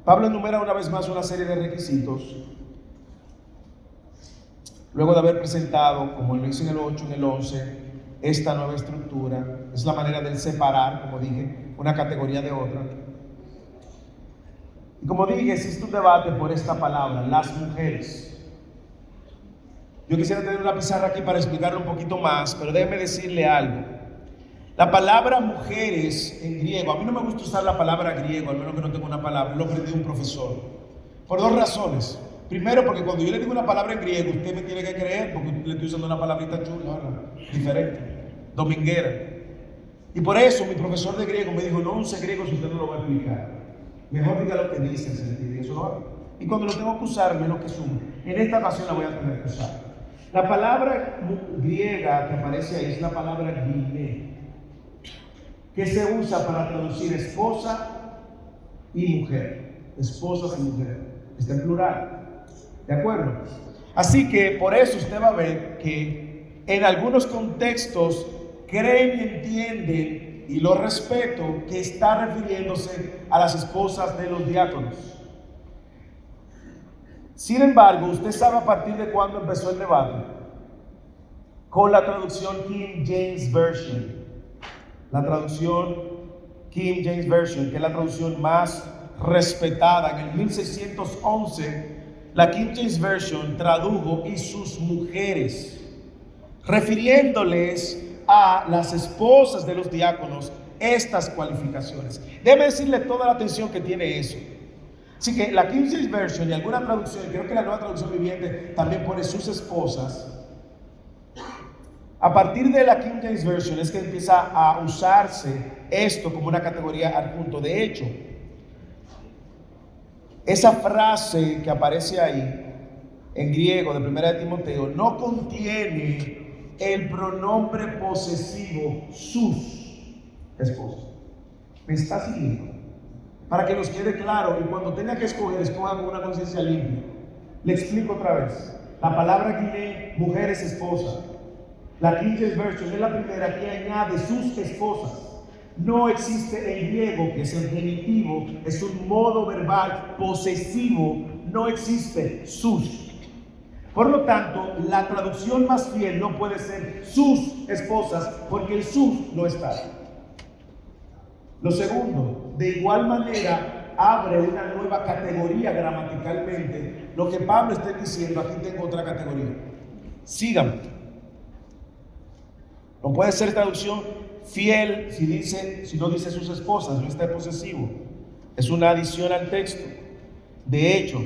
Speaker 1: Pablo enumera una vez más una serie de requisitos. Luego de haber presentado, como lo hice en el 8, en el 11, esta nueva estructura, es la manera de separar, como dije, una categoría de otra. Y como dije, existe un debate por esta palabra, las mujeres. Yo quisiera tener una pizarra aquí para explicarlo un poquito más, pero déjeme decirle algo. La palabra mujeres en griego, a mí no me gusta usar la palabra griego, al menos que no tenga una palabra, lo aprendí de un profesor. Por dos razones. Primero, porque cuando yo le digo una palabra en griego, usted me tiene que creer, porque le estoy usando una palabrita chula, diferente, dominguera. Y por eso mi profesor de griego me dijo, no use griego si usted no lo va a explicar. Mejor diga lo que dice el sentido, y eso lo hago. Y cuando lo tengo que usar, menos que sumo. En esta ocasión la voy a tener que usar. La palabra griega que aparece ahí es la palabra giné, que se usa para traducir esposa y mujer. Esposas y mujer. Está en plural. ¿De acuerdo? Así que por eso usted va a ver que en algunos contextos creen y entienden, y lo respeto, que está refiriéndose a las esposas de los diáconos. Sin embargo, usted sabe a partir de cuándo empezó el debate. Con la traducción King James Version. La traducción King James Version, que es la traducción más respetada. En el 1611, la King James Version tradujo "y sus mujeres", refiriéndoles a las esposas de los diáconos estas cualificaciones. Déjeme decirle toda la atención que tiene eso. Así que la King James Version y alguna traducción, creo que la Nueva Traducción Viviente también pone sus esposas. A partir de la King James Version es que empieza a usarse esto como una categoría adjunto. De hecho, esa frase que aparece ahí en griego de 1 de Timoteo no contiene el pronombre posesivo sus esposas. ¿Me está siguiendo? Para que nos quede claro, y cuando tenga que escoger, escoja con una conciencia limpia. Le explico otra vez. La palabra guiné, mujer es esposa. La King James Version es la primera que añade sus esposas. No existe en griego, que es el genitivo, es un modo verbal posesivo, no existe sus. Por lo tanto, la traducción más fiel no puede ser sus esposas, porque el sus no está. Lo segundo, de igual manera, abre una nueva categoría gramaticalmente. Lo que Pablo está diciendo, aquí tengo otra categoría. Síganme. No puede ser traducción fiel si no dice sus esposas, no está posesivo. Es una adición al texto. De hecho,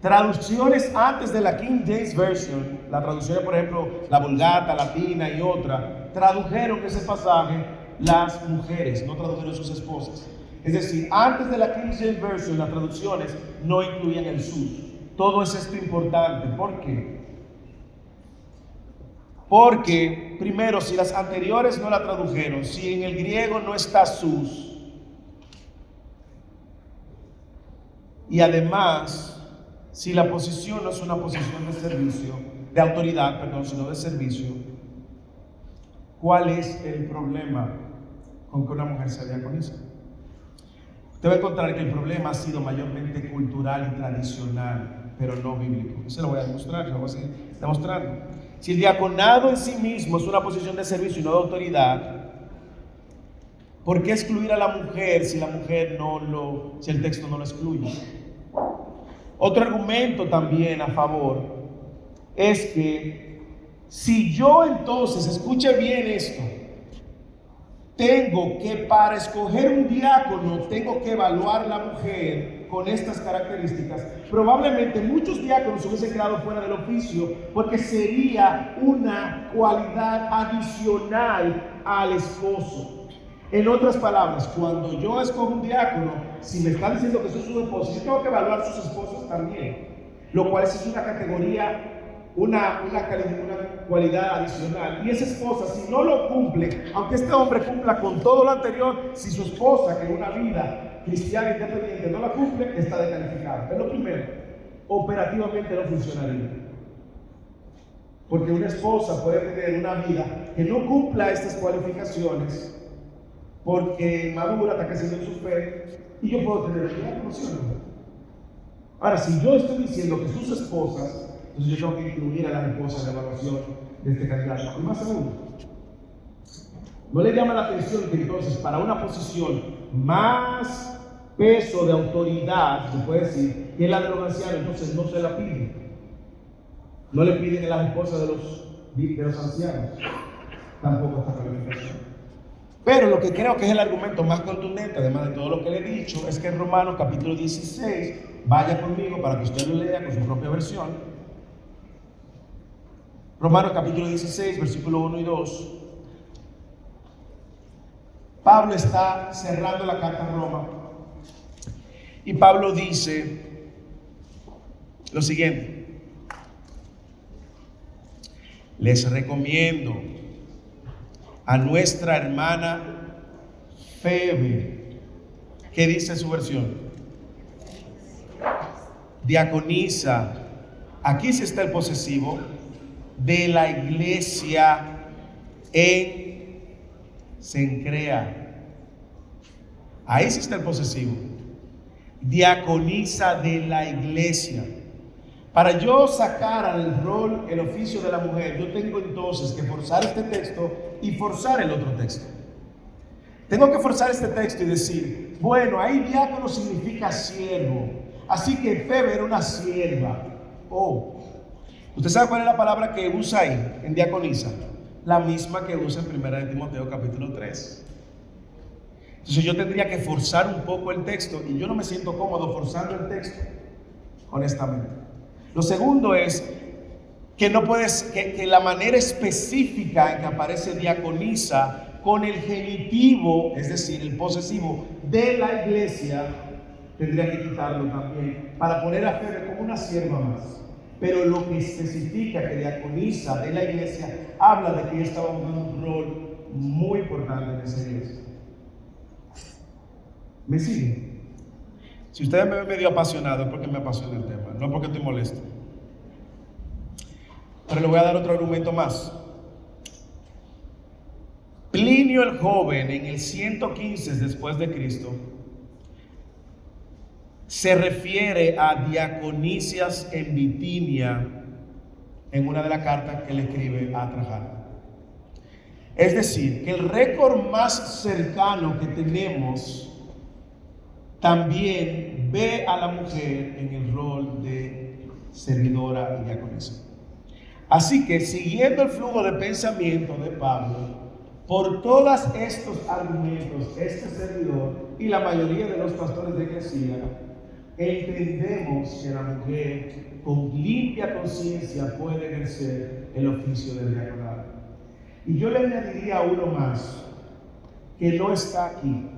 Speaker 1: traducciones antes de la King James Version, la traducción, por ejemplo, la Vulgata, Latina y otra, tradujeron ese pasaje las mujeres, no tradujeron sus esposas. Es decir, antes de la King James Version, las traducciones no incluían el sus. Todo es esto importante. ¿Por qué? Porque, primero, si las anteriores no la tradujeron, si en el griego no está sus, y además, si la posición no es una posición de servicio, de autoridad, perdón, sino de servicio, ¿cuál es el problema con que una mujer sea diaconisa? Usted va a encontrar que el problema ha sido mayormente cultural y tradicional, pero no bíblico. Eso lo voy a demostrar, lo voy a seguir demostrando. Si el diaconado en sí mismo es una posición de servicio y no de autoridad, ¿por qué excluir a la mujer si si el texto no lo excluye? Otro argumento también a favor es que si yo entonces, escuche bien esto, tengo que para escoger un diácono, tengo que evaluar la mujer con estas características, probablemente muchos diáconos hubiesen quedado fuera del oficio porque sería una cualidad adicional al esposo. En otras palabras, cuando yo escojo un diácono, si me están diciendo que soy su esposo, yo tengo que evaluar sus esposas también, lo cual es una categoría, una cualidad adicional. Y esa esposa, si no lo cumple, aunque este hombre cumpla con todo lo anterior, si su esposa, que en una vida cristiana independiente no la cumple, está descalificada. Es lo primero. Operativamente no funcionaría. Porque una esposa puede tener una vida que no cumpla estas cualificaciones, porque madura, está creciendo en su fe, y yo puedo tener una emoción. Ahora, si yo estoy diciendo que sus esposas, entonces yo tengo que incluir a las esposas en la evaluación de este candidato. Y más aún, ¿no le llama la atención que entonces para una posición más peso de autoridad, se puede decir, que es la de los ancianos, entonces no se la piden? No le piden a las esposas de los ancianos, tampoco esta calificación. Pero lo que creo que es el argumento más contundente, además de todo lo que le he dicho, es que en Romanos capítulo 16, vaya conmigo para que usted lo lea con su propia versión. Romanos capítulo 16, versículo 1 y 2. Pablo está cerrando la carta a Roma y Pablo dice lo siguiente: les recomiendo a nuestra hermana Febe. ¿Qué dice su versión? Diaconisa. Aquí sí está el posesivo de la iglesia en Cencrea. Ahí sí está el posesivo. Diaconisa de la iglesia. Para yo sacar al rol, el oficio de la mujer, yo tengo entonces que forzar este texto y forzar el otro texto. Tengo que forzar este texto y decir, bueno, ahí diácono significa siervo, así que Febe era una sierva. ¿Usted sabe cuál es la palabra que usa ahí en diaconisa? La misma que usa en 1 de Timoteo capítulo 3. Entonces yo tendría que forzar un poco el texto y yo no me siento cómodo forzando el texto, honestamente. Lo segundo es que no puedes, que la manera específica en que aparece diaconisa con el genitivo, es decir, el posesivo de la iglesia, tendría que quitarlo también para poner a Febe como una sierva más. Pero lo que especifica que diaconisa de la iglesia habla de que ella estaba jugando un rol muy importante en esa iglesia. ¿Me siguen? Si ustedes me ven medio apasionado es porque me apasiona el tema, no porque estoy molesto. Pero le voy a dar otro argumento más. Plinio el joven en el 115 después de Cristo se refiere a diaconicias en Bitinia en una de las cartas que le escribe a Trajano. Es decir, que el récord más cercano que tenemos también ve a la mujer en el rol de servidora y diaconisa. Así que, siguiendo el flujo de pensamiento de Pablo, por todos estos argumentos, este servidor y la mayoría de los pastores de iglesia, entendemos que la mujer con limpia conciencia puede ejercer el oficio del diaconado. Y yo le añadiría uno más, que no está aquí,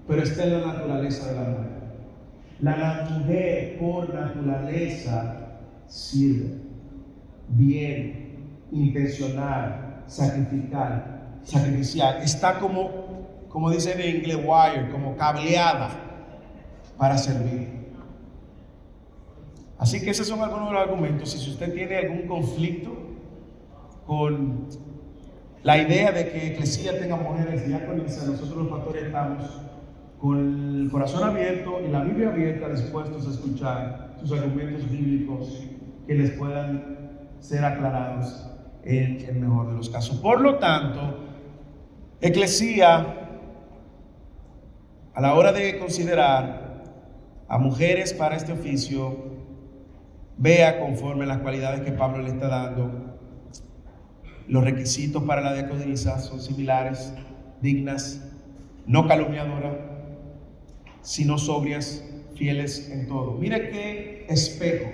Speaker 1: pero está en la naturaleza de la mujer. La mujer por naturaleza sirve, bien, intencional, sacrificial. Está como dicen en inglés, wire, como cableada para servir. Así que esos son algunos de los argumentos. Y si usted tiene algún conflicto con la idea de que Eclesia tenga mujeres diaconisas, nosotros los pastores estamos con el corazón abierto y la Biblia abierta, dispuestos a escuchar sus argumentos bíblicos que les puedan ser aclarados en el mejor de los casos. Por lo tanto, Eclesia, a la hora de considerar a mujeres para este oficio, vea conforme las cualidades que Pablo le está dando. Los requisitos para la diaconisa son similares: dignas, no calumniadoras, sino sobrias, fieles en todo. Mire qué espejo.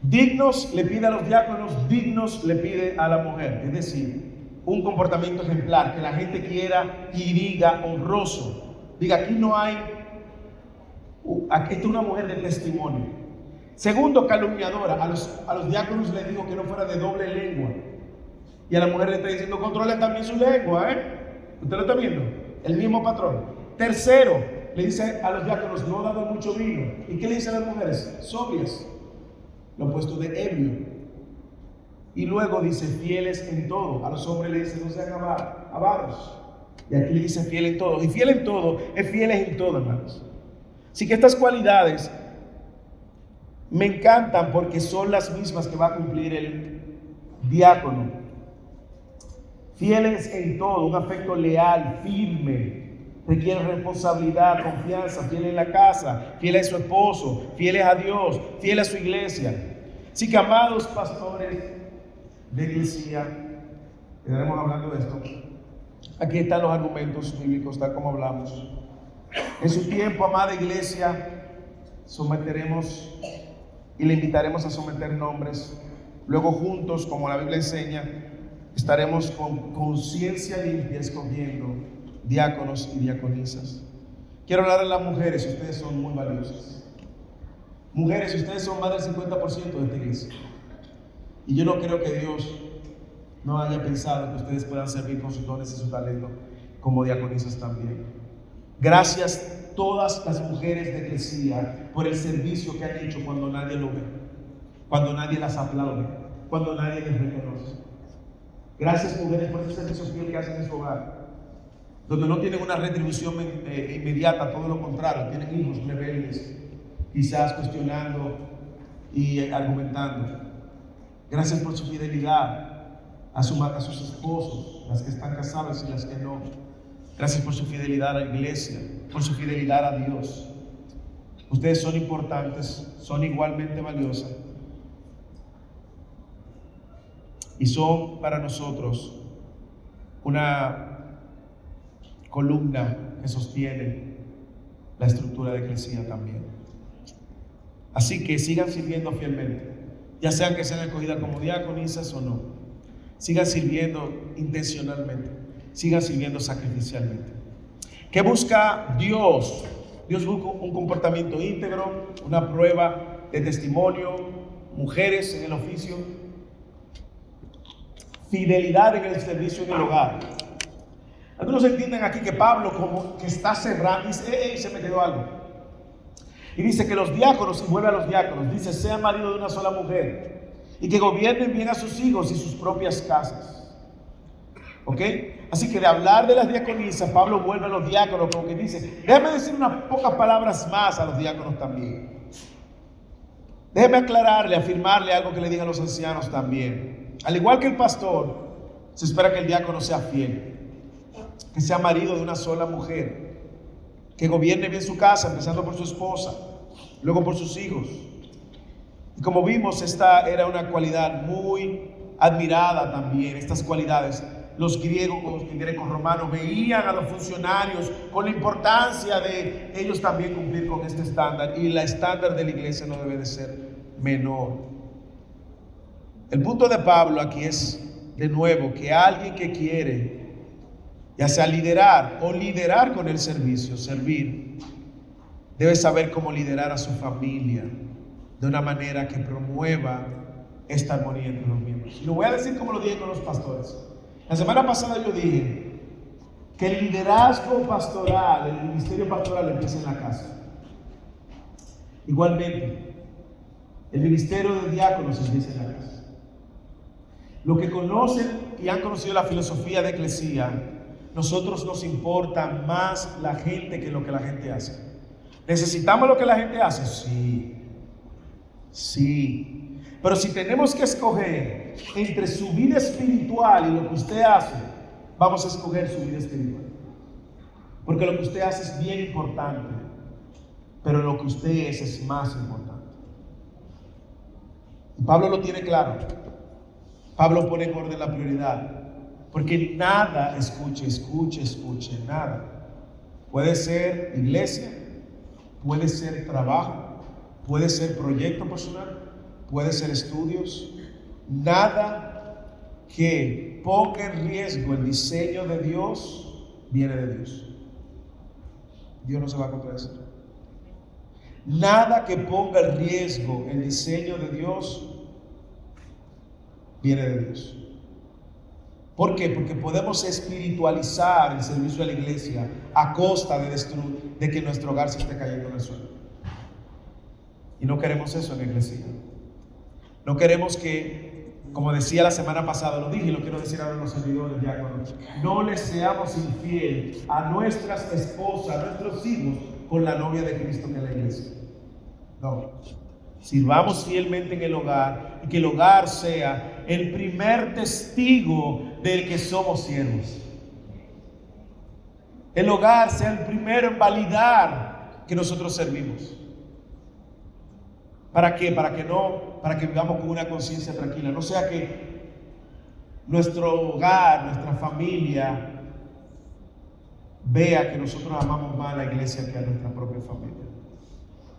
Speaker 1: Dignos le pide a los diáconos, dignos le pide a la mujer. Es decir, un comportamiento ejemplar, que la gente quiera y diga honroso. Diga, aquí no hay, aquí está una mujer de testimonio. Segundo, calumniadora. A los diáconos les dijo que no fuera de doble lengua. Y a la mujer le está diciendo, controlen también su lengua, ¿Usted lo está viendo? El mismo patrón. Tercero, le dice a los diáconos, no dado mucho vino. ¿Y qué le dice a las mujeres? Sobrias. Lo opuesto de ebrio. Y luego dice, fieles en todo. A los hombres le dice, no sean avaros. Y aquí le dice, fiel en todo. Y fiel en todo es fieles en todo, hermanos. Así que estas cualidades me encantan porque son las mismas que va a cumplir el diácono. Fieles en todo, un afecto leal, firme. Requiere responsabilidad, confianza, fiel en la casa, fiel a su esposo, fieles a Dios, fiel a su iglesia. Así que, amados pastores de iglesia, estaremos hablando de esto. Aquí están los argumentos bíblicos, tal como hablamos. En su tiempo, amada iglesia, someteremos y le invitaremos a someter nombres. Luego juntos, como la Biblia enseña, estaremos con conciencia limpia escogiendo diáconos y diaconisas. Quiero hablar a las mujeres, ustedes son muy valiosas. Mujeres, ustedes son más del 50% de esta iglesia. Y yo no creo que Dios no haya pensado que ustedes puedan servir con sus dones y su talento como diaconisas también. Gracias todas las mujeres de Eclesia por el servicio que han hecho cuando nadie lo ve, cuando nadie las aplaude, cuando nadie les reconoce. Gracias, mujeres, por ese servicio fiel que hacen en su hogar, donde no tienen una retribución inmediata, todo lo contrario, tienen hijos rebeldes, quizás cuestionando y argumentando. Gracias por su fidelidad a sus esposos, las que están casadas y las que no. Gracias por su fidelidad a la iglesia, por su fidelidad a Dios. Ustedes son importantes, son igualmente valiosas y son para nosotros una columna que sostiene la estructura de eclesía también. Así que sigan sirviendo fielmente, ya sean que sean escogidas como diaconisas o no. Sigan sirviendo intencionalmente, sigan sirviendo sacrificialmente. ¿Qué busca Dios? Dios busca un comportamiento íntegro, una prueba de testimonio, mujeres en el oficio, fidelidad en el servicio en el hogar. Algunos entienden aquí que Pablo como que está cerrando, dice, se me quedó algo. Y dice que los diáconos, y vuelve a los diáconos, dice, sean marido de una sola mujer y que gobiernen bien a sus hijos y sus propias casas. ¿Ok? Así que de hablar de las diaconisas, Pablo vuelve a los diáconos, como que dice, déjame decir unas pocas palabras más a los diáconos también. Déjeme aclararle, afirmarle algo que le dije a los ancianos también. Al igual que el pastor, se espera que el diácono sea fiel, que sea marido de una sola mujer, que gobierne bien su casa, empezando por su esposa, luego por sus hijos. Y como vimos, esta era una cualidad muy admirada también. Estas cualidades, los griegos y greco-romanos veían a los funcionarios con la importancia de ellos también cumplir con este estándar, y el estándar de la iglesia no debe de ser menor. El punto de Pablo aquí es, de nuevo, que alguien que quiere ya sea liderar o liderar con el servicio, servir, debe saber cómo liderar a su familia de una manera que promueva esta armonía entre los miembros. Y lo voy a decir como lo dije con los pastores. La semana pasada yo dije que el liderazgo pastoral, el ministerio pastoral empieza en la casa. Igualmente, el ministerio de diáconos empieza en la casa. Los que conocen y han conocido la filosofía de eclesía, nosotros nos importa más la gente que lo que la gente hace. ¿Necesitamos lo que la gente hace? Sí. Pero si tenemos que escoger entre su vida espiritual y lo que usted hace, vamos a escoger su vida espiritual. Porque lo que usted hace es bien importante, pero lo que usted es más importante. Y Pablo lo tiene claro. Pablo pone en orden la prioridad. Porque nada, escuche, nada. Puede ser iglesia, puede ser trabajo, puede ser proyecto personal, puede ser estudios. Nada que ponga en riesgo el diseño de Dios viene de Dios. Dios no se va a contradecir. Nada que ponga en riesgo el diseño de Dios viene de Dios. ¿Por qué? Porque podemos espiritualizar el servicio a la iglesia a costa de que nuestro hogar se esté cayendo en el suelo. Y no queremos eso en la iglesia. No queremos que, como decía la semana pasada, lo dije y lo quiero decir ahora en los servidores diáconos, no les seamos infiel a nuestras esposas, a nuestros hijos, con la novia de Cristo que es la iglesia. No. Sirvamos fielmente en el hogar y que el hogar sea el primer testigo del que somos siervos. El hogar sea el primero en validar que nosotros servimos. ¿Para qué? Para que vivamos con una conciencia tranquila. No sea que nuestro hogar, nuestra familia vea que nosotros amamos más a la iglesia que a nuestra propia familia.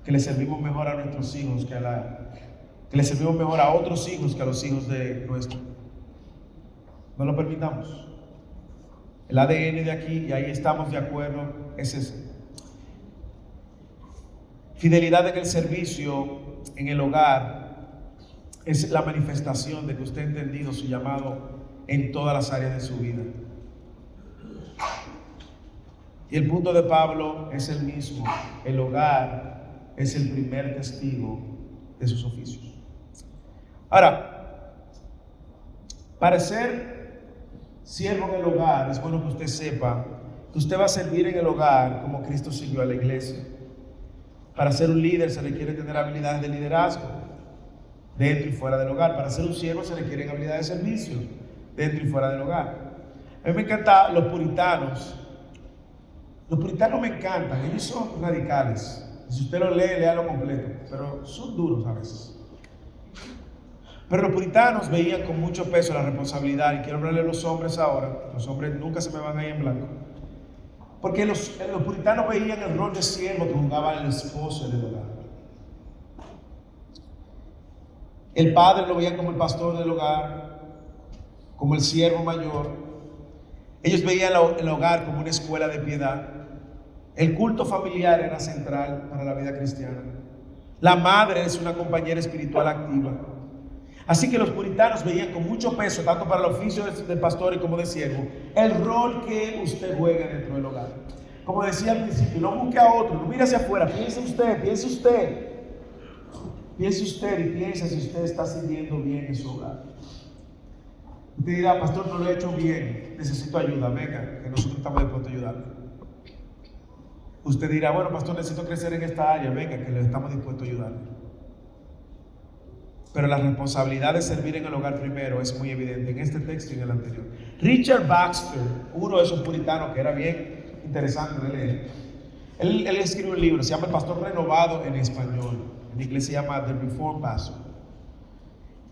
Speaker 1: Que le servimos mejor a nuestros hijos que le servimos mejor a otros hijos que a los hijos de nuestro. No lo permitamos. El ADN de aquí, y ahí estamos de acuerdo, es ese. Fidelidad en el servicio, en el hogar, es la manifestación de que usted ha entendido su llamado en todas las áreas de su vida. Y el punto de Pablo es el mismo. El hogar es el primer testigo de sus oficios. Ahora, para ser siervo en el hogar, es bueno que usted sepa que usted va a servir en el hogar como Cristo sirvió a la iglesia. Para ser un líder se requiere tener habilidades de liderazgo dentro y fuera del hogar. Para ser un siervo se requieren habilidades de servicio dentro y fuera del hogar. A mí me encantan los puritanos. Los puritanos me encantan, ellos son radicales. Si usted lo lee, léalo completo, pero son duros a veces. Pero los puritanos veían con mucho peso la responsabilidad, y quiero hablarle a los hombres ahora. Los hombres nunca se me van a ir en blanco. Porque los puritanos veían el rol de siervo que jugaba el esposo en el hogar. El padre lo veía como el pastor del hogar, como el siervo mayor. Ellos veían el hogar como una escuela de piedad. El culto familiar era central para la vida cristiana. La madre es una compañera espiritual activa. Así que los puritanos veían con mucho peso, tanto para el oficio de pastor y como de siervo, el rol que usted juega dentro del hogar. Como decía al principio, no busque a otro, no mire hacia afuera, piense usted. Piense usted y piense si usted está sirviendo bien en su hogar. Usted dirá, pastor, no lo he hecho bien, necesito ayuda, venga, que nosotros estamos dispuestos a ayudarle. Usted dirá, bueno, pastor, necesito crecer en esta área, venga, que le estamos dispuestos a ayudarle. Pero la responsabilidad de servir en el hogar primero es muy evidente en este texto y en el anterior. Richard Baxter, uno de esos puritanos que era bien interesante de leer, él escribe un libro, se llama El Pastor Renovado en español. En inglés se llama The Reformed Pastor.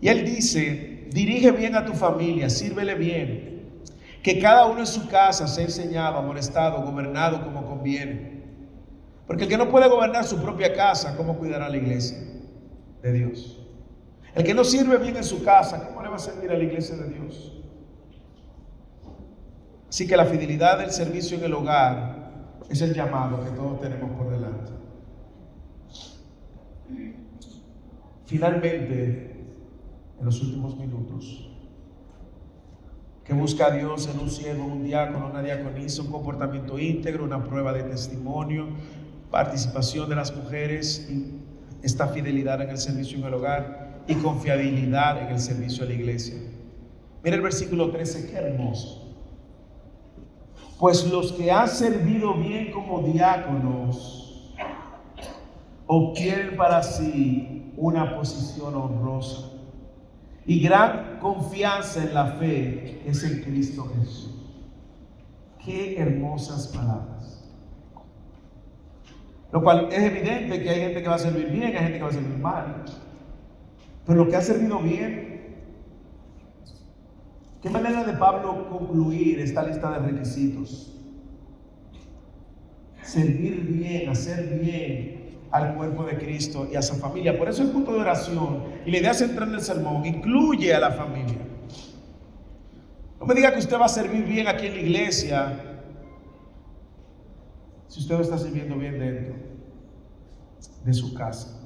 Speaker 1: Y él dice, dirige bien a tu familia, sírvele bien, que cada uno en su casa sea enseñado, amonestado, gobernado como conviene. Porque el que no puede gobernar su propia casa, ¿cómo cuidará la iglesia de Dios? El que no sirve bien en su casa, ¿cómo le va a servir a la iglesia de Dios? Así que la fidelidad del servicio en el hogar es el llamado que todos tenemos por delante. Finalmente, en los últimos minutos, que busca a Dios en un siervo, un diácono, una diaconisa, un comportamiento íntegro, una prueba de testimonio, participación de las mujeres y esta fidelidad en el servicio en el hogar y confiabilidad en el servicio a la iglesia. Mira el versículo 13, qué hermoso. Pues los que han servido bien como diáconos obtienen para sí una posición honrosa y gran confianza en la fe que es en Cristo Jesús. Qué hermosas palabras. Lo cual es evidente que hay gente que va a servir bien, hay gente que va a servir mal. Pero lo que ha servido bien, ¿qué manera de Pablo concluir esta lista de requisitos? Servir bien, hacer bien al cuerpo de Cristo y a su familia. Por eso el punto de oración y la idea central del sermón incluye a la familia. No me diga que usted va a servir bien aquí en la iglesia si usted no está sirviendo bien dentro de su casa.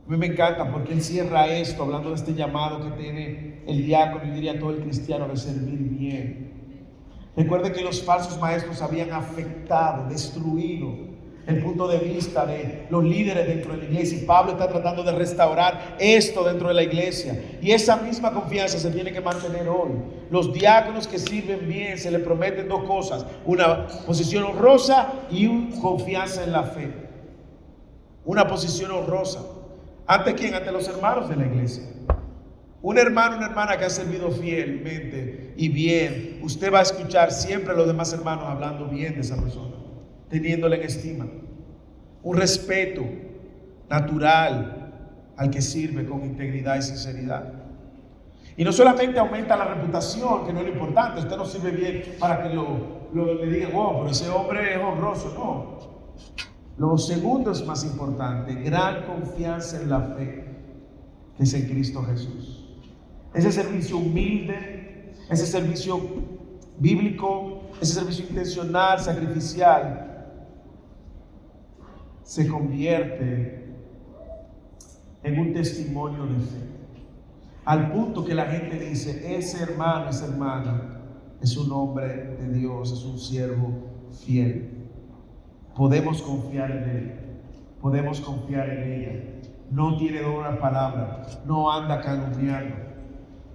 Speaker 1: A mí me encanta porque él cierra esto hablando de este llamado que tiene el diácono y diría todo el cristiano de servir bien. Recuerde que los falsos maestros habían afectado, destruido el punto de vista de los líderes dentro de la iglesia, y Pablo está tratando de restaurar esto dentro de la iglesia, y esa misma confianza se tiene que mantener hoy. Los diáconos que sirven bien se les prometen dos cosas: una posición honrosa y una confianza en la fe. Una posición honrosa. ¿Ante quién? Ante los hermanos de la iglesia. Un hermano, una hermana que ha servido fielmente y bien, usted va a escuchar siempre a los demás hermanos hablando bien de esa persona, teniéndole en estima. Un respeto natural al que sirve con integridad y sinceridad. Y no solamente aumenta la reputación, que no es lo importante, usted no sirve bien para que le digan, wow, pero ese hombre es honroso. No. Lo segundo es más importante: gran confianza en la fe que es en Cristo Jesús. Ese servicio humilde, ese servicio bíblico, ese servicio intencional, sacrificial, se convierte en un testimonio de fe, al punto que la gente dice: ese hermano, esa hermana es un hombre de Dios, es un siervo fiel. Podemos confiar en él, podemos confiar en ella. No tiene doble palabra, no anda calumniando,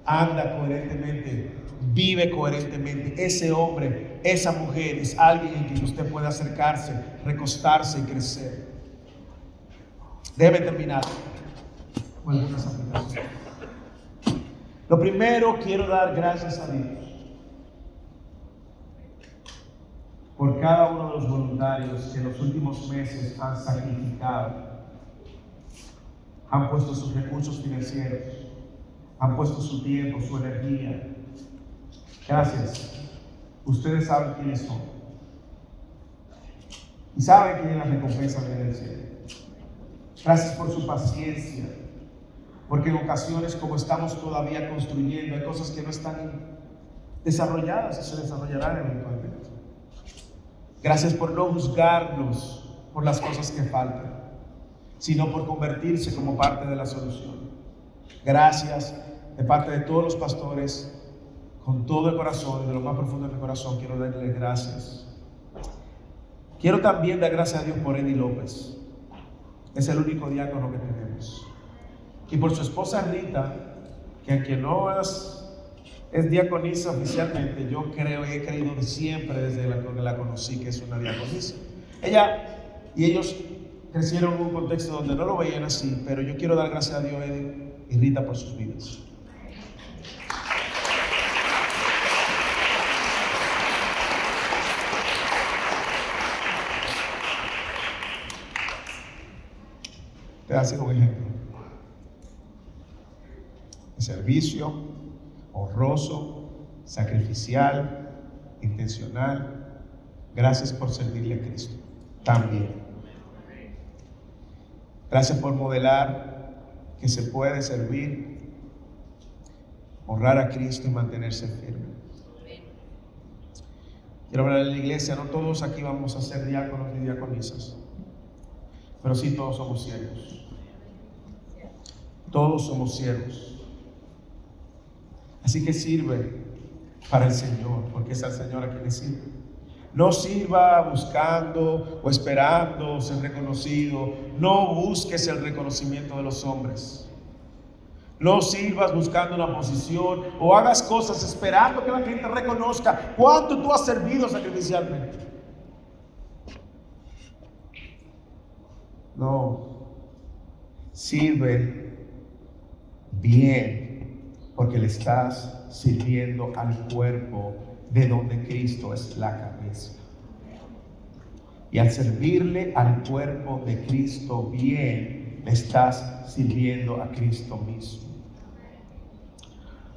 Speaker 1: anda coherentemente, vive coherentemente. Ese hombre, esa mujer es alguien en quien usted puede acercarse, recostarse y crecer. Déjeme terminar con algunas aplicaciones. Lo primero, quiero dar gracias a Dios por cada uno de los voluntarios que en los últimos meses han sacrificado, han puesto sus recursos financieros, han puesto su tiempo, su energía, Gracias. Ustedes saben quiénes son. Y saben que la recompensa viene del cielo. Gracias por su paciencia. Porque en ocasiones, como estamos todavía construyendo, hay cosas que no están desarrolladas y se desarrollarán eventualmente. Gracias por no juzgarnos por las cosas que faltan, sino por convertirse como parte de la solución. Gracias de parte de todos los pastores, con todo el corazón, de lo más profundo de mi corazón, quiero darles gracias. Quiero también dar gracias a Dios por Eddie López. Es el único diácono que tenemos. Y por su esposa Rita, que aunque no es diaconisa oficialmente, yo creo y he creído de siempre desde que la conocí que es una diaconisa. Ella y ellos crecieron en un contexto donde no lo veían así, pero yo quiero dar gracias a Dios, Eddie y Rita, por sus vidas. Te hace un ejemplo de servicio honroso, sacrificial, intencional. Gracias por servirle a Cristo también. Gracias por modelar que se puede servir, honrar a Cristo y mantenerse firme. Quiero hablar en la iglesia, no todos aquí vamos a ser diáconos ni diaconisas, pero sí todos somos siervos. Todos somos siervos. Así que sirve para el Señor, porque es al Señor a quien le sirve. No sirva buscando o esperando ser reconocido. No busques el reconocimiento de los hombres. No sirvas buscando una posición o hagas cosas esperando que la gente reconozca cuánto tú has servido sacrificialmente. No, sirve bien, porque le estás sirviendo al cuerpo de donde Cristo es la cabeza. Y al servirle al cuerpo de Cristo bien, le estás sirviendo a Cristo mismo.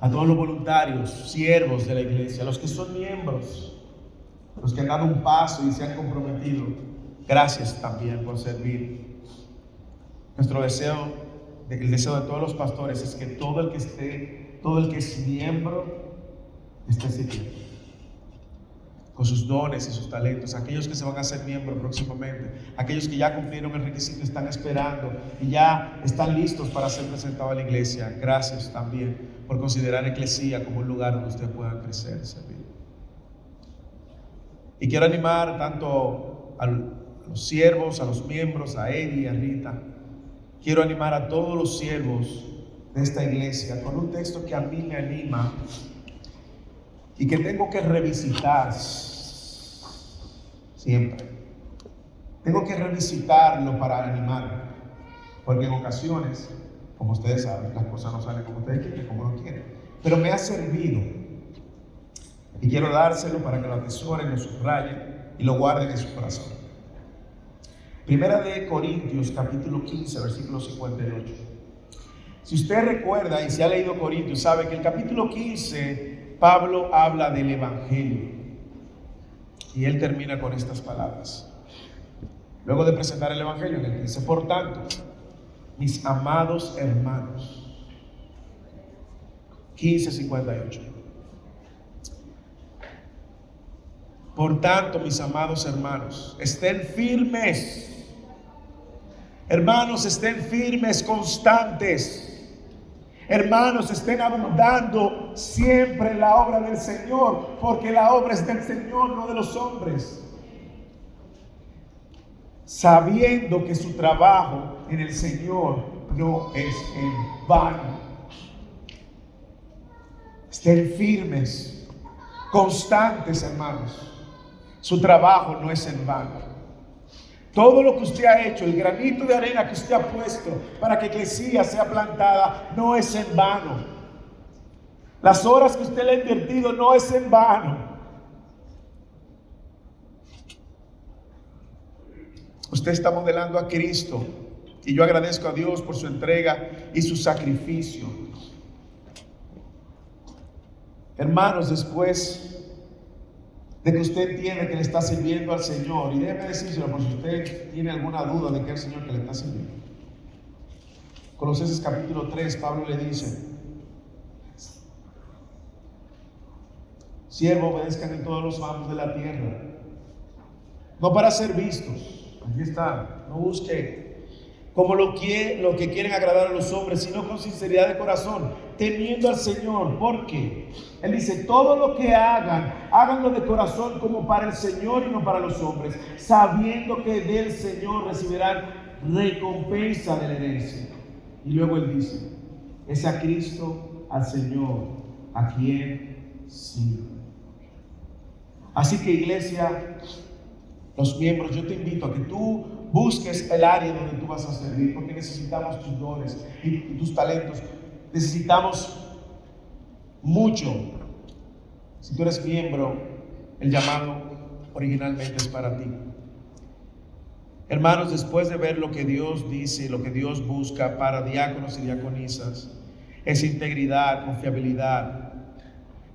Speaker 1: A todos los voluntarios, siervos de la iglesia, los que son miembros, los que han dado un paso y se han comprometido, gracias también por servir. Nuestro deseo, el deseo de todos los pastores, es que todo el que es miembro esté sirviendo con sus dones y sus talentos. Aquellos que se van a hacer miembros próximamente, aquellos que ya cumplieron el requisito, están esperando y ya están listos para ser presentados a la iglesia. Gracias también por considerar Eclesía como un lugar donde ustedes puedan crecer y servir. Y quiero animar tanto a los siervos, a los miembros, a Eddie, a Rita. Quiero animar a todos los siervos de esta iglesia con un texto que a mí me anima y que tengo que revisitar siempre. Tengo que revisitarlo para animarme, porque en ocasiones, como ustedes saben, las cosas no salen como ustedes quieren, como uno quiere, pero me ha servido y quiero dárselo para que lo atesoren, lo subrayen y lo guarden en su corazón. Primera de Corintios, capítulo 15, versículo 58. Si usted recuerda y si ha leído Corintios, sabe que el capítulo 15 Pablo habla del Evangelio y él termina con estas palabras. Luego de presentar el Evangelio, en el que dice: por tanto, mis amados hermanos, 15:58. Por tanto, mis amados hermanos, estén firmes. Hermanos, estén firmes, constantes. Hermanos, estén abundando siempre en la obra del Señor, porque la obra es del Señor, no de los hombres. Sabiendo que su trabajo en el Señor no es en vano. Estén firmes, constantes, hermanos. Su trabajo no es en vano. Todo lo que usted ha hecho, el granito de arena que usted ha puesto para que Eclesía sea plantada, no es en vano. Las horas que usted le ha invertido no es en vano. Usted está modelando a Cristo y yo agradezco a Dios por su entrega y su sacrificio. Hermanos, después de que usted entiende que le está sirviendo al Señor, y déjeme decírselo por si usted tiene alguna duda de que es el Señor que le está sirviendo. Colosenses capítulo 3, Pablo le dice: siervos, obedezcan en todos los amos de la tierra, no para ser vistos, aquí está, no busque como lo que quieren agradar a los hombres, sino con sinceridad de corazón, temiendo al Señor. Porque Él dice: todo lo que hagan, háganlo de corazón como para el Señor y no para los hombres, sabiendo que del Señor recibirán recompensa de la herencia. Y luego Él dice: es a Cristo, al Señor, a quien sirve. Así que, iglesia, los miembros, yo te invito a que tú busques el área donde tú vas a servir, porque necesitamos tus dones y tus talentos. Necesitamos mucho. Si tú eres miembro, el llamado originalmente es para ti. Hermanos, después de ver lo que Dios dice, lo que Dios busca para diáconos y diaconisas, es integridad, confiabilidad.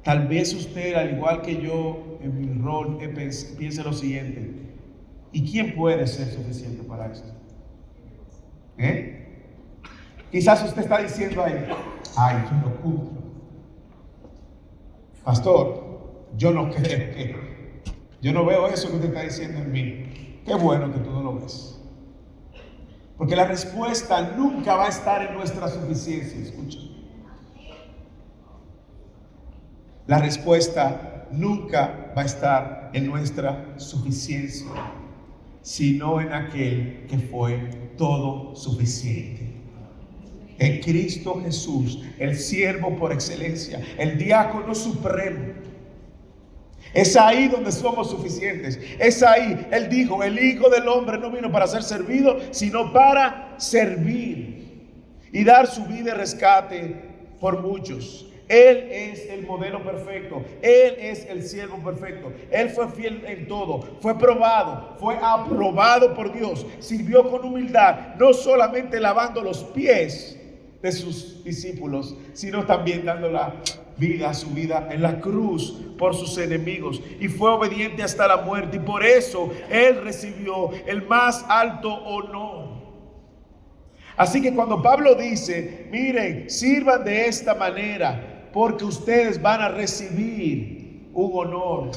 Speaker 1: Tal vez usted, al igual que yo, en mi rol, piense lo siguiente: ¿y quién puede ser suficiente para esto? Quizás usted está diciendo ahí: ay, yo no cumplo. Pastor, yo no creo que, yo no veo eso que usted está diciendo en mí. Qué bueno que tú no lo ves. Porque la respuesta nunca va a estar en nuestra suficiencia. Escucha. La respuesta nunca va a estar en nuestra suficiencia, sino en aquel que fue todo suficiente. En Cristo Jesús, el siervo por excelencia, el diácono supremo. Es ahí donde somos suficientes. Es ahí. Él dijo: el Hijo del Hombre no vino para ser servido, sino para servir y dar su vida de rescate por muchos. Él es el modelo perfecto. Él es el siervo perfecto. Él fue fiel en todo. Fue probado. Fue aprobado por Dios. Sirvió con humildad, no solamente lavando los pies de sus discípulos, sino también dando la vida, su vida en la cruz por sus enemigos. Y fue obediente hasta la muerte. Y por eso Él recibió el más alto honor. Así que cuando Pablo dice: miren, sirvan de esta manera, porque ustedes van a recibir un honor.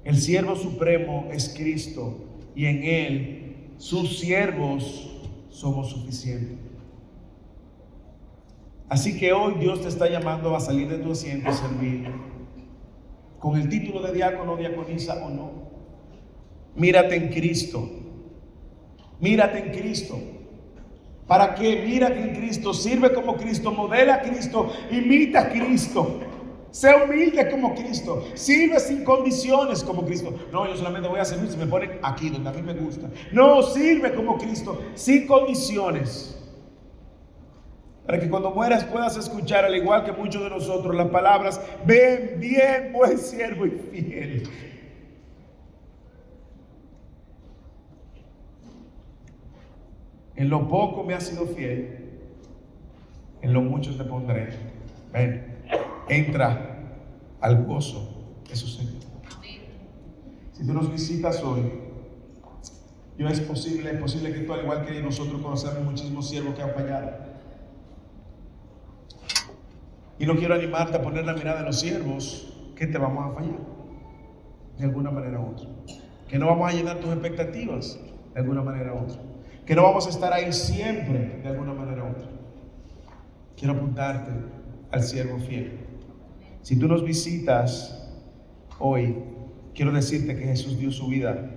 Speaker 1: El siervo supremo es Cristo, y en Él sus siervos somos suficientes. Así que hoy Dios te está llamando a salir de tu asiento y servir, con el título de diácono, diaconisa o no. Mírate en Cristo. Mírate en Cristo. ¿Para qué? Mírate en Cristo, sirve como Cristo, modela a Cristo, imita a Cristo. Sé humilde como Cristo, sirve sin condiciones como Cristo. No, yo solamente voy a servir si me ponen aquí donde a mí me gusta. No, sirve como Cristo, sin condiciones. Para que cuando mueras puedas escuchar, al igual que muchos de nosotros, las palabras: ven, bien, buen siervo y fiel. En lo poco me has sido fiel, en lo mucho te pondré. Ven, entra al gozo de su Señor. Si tú nos visitas hoy, es posible que tú, al igual que nosotros, conocemos muchísimos siervos que han fallado. Y no quiero animarte a poner la mirada en los siervos que te vamos a fallar, de alguna manera u otra. Que no vamos a llenar tus expectativas, de alguna manera u otra. Que no vamos a estar ahí siempre, de alguna manera u otra. Quiero apuntarte al siervo fiel. Si tú nos visitas hoy, quiero decirte que Jesús dio su vida.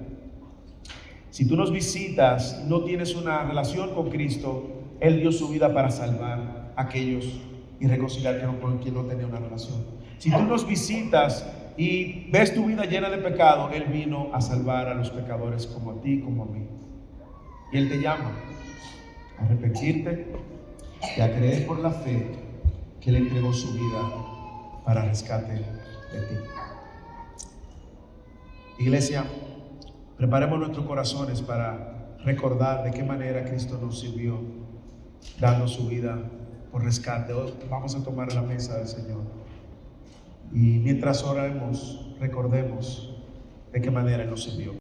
Speaker 1: Si tú nos visitas, no tienes una relación con Cristo, Él dio su vida para salvar a aquellos y reconciliar con quien no tenía una relación. Si tú nos visitas y ves tu vida llena de pecado, Él vino a salvar a los pecadores como a ti, como a mí. Y Él te llama a arrepentirte y a creer por la fe que Él entregó su vida para rescate de ti. Iglesia, preparemos nuestros corazones para recordar de qué manera Cristo nos sirvió, dando su vida por rescate. Hoy vamos a tomar la mesa del Señor. Y mientras oremos, recordemos de qué manera Él nos envió.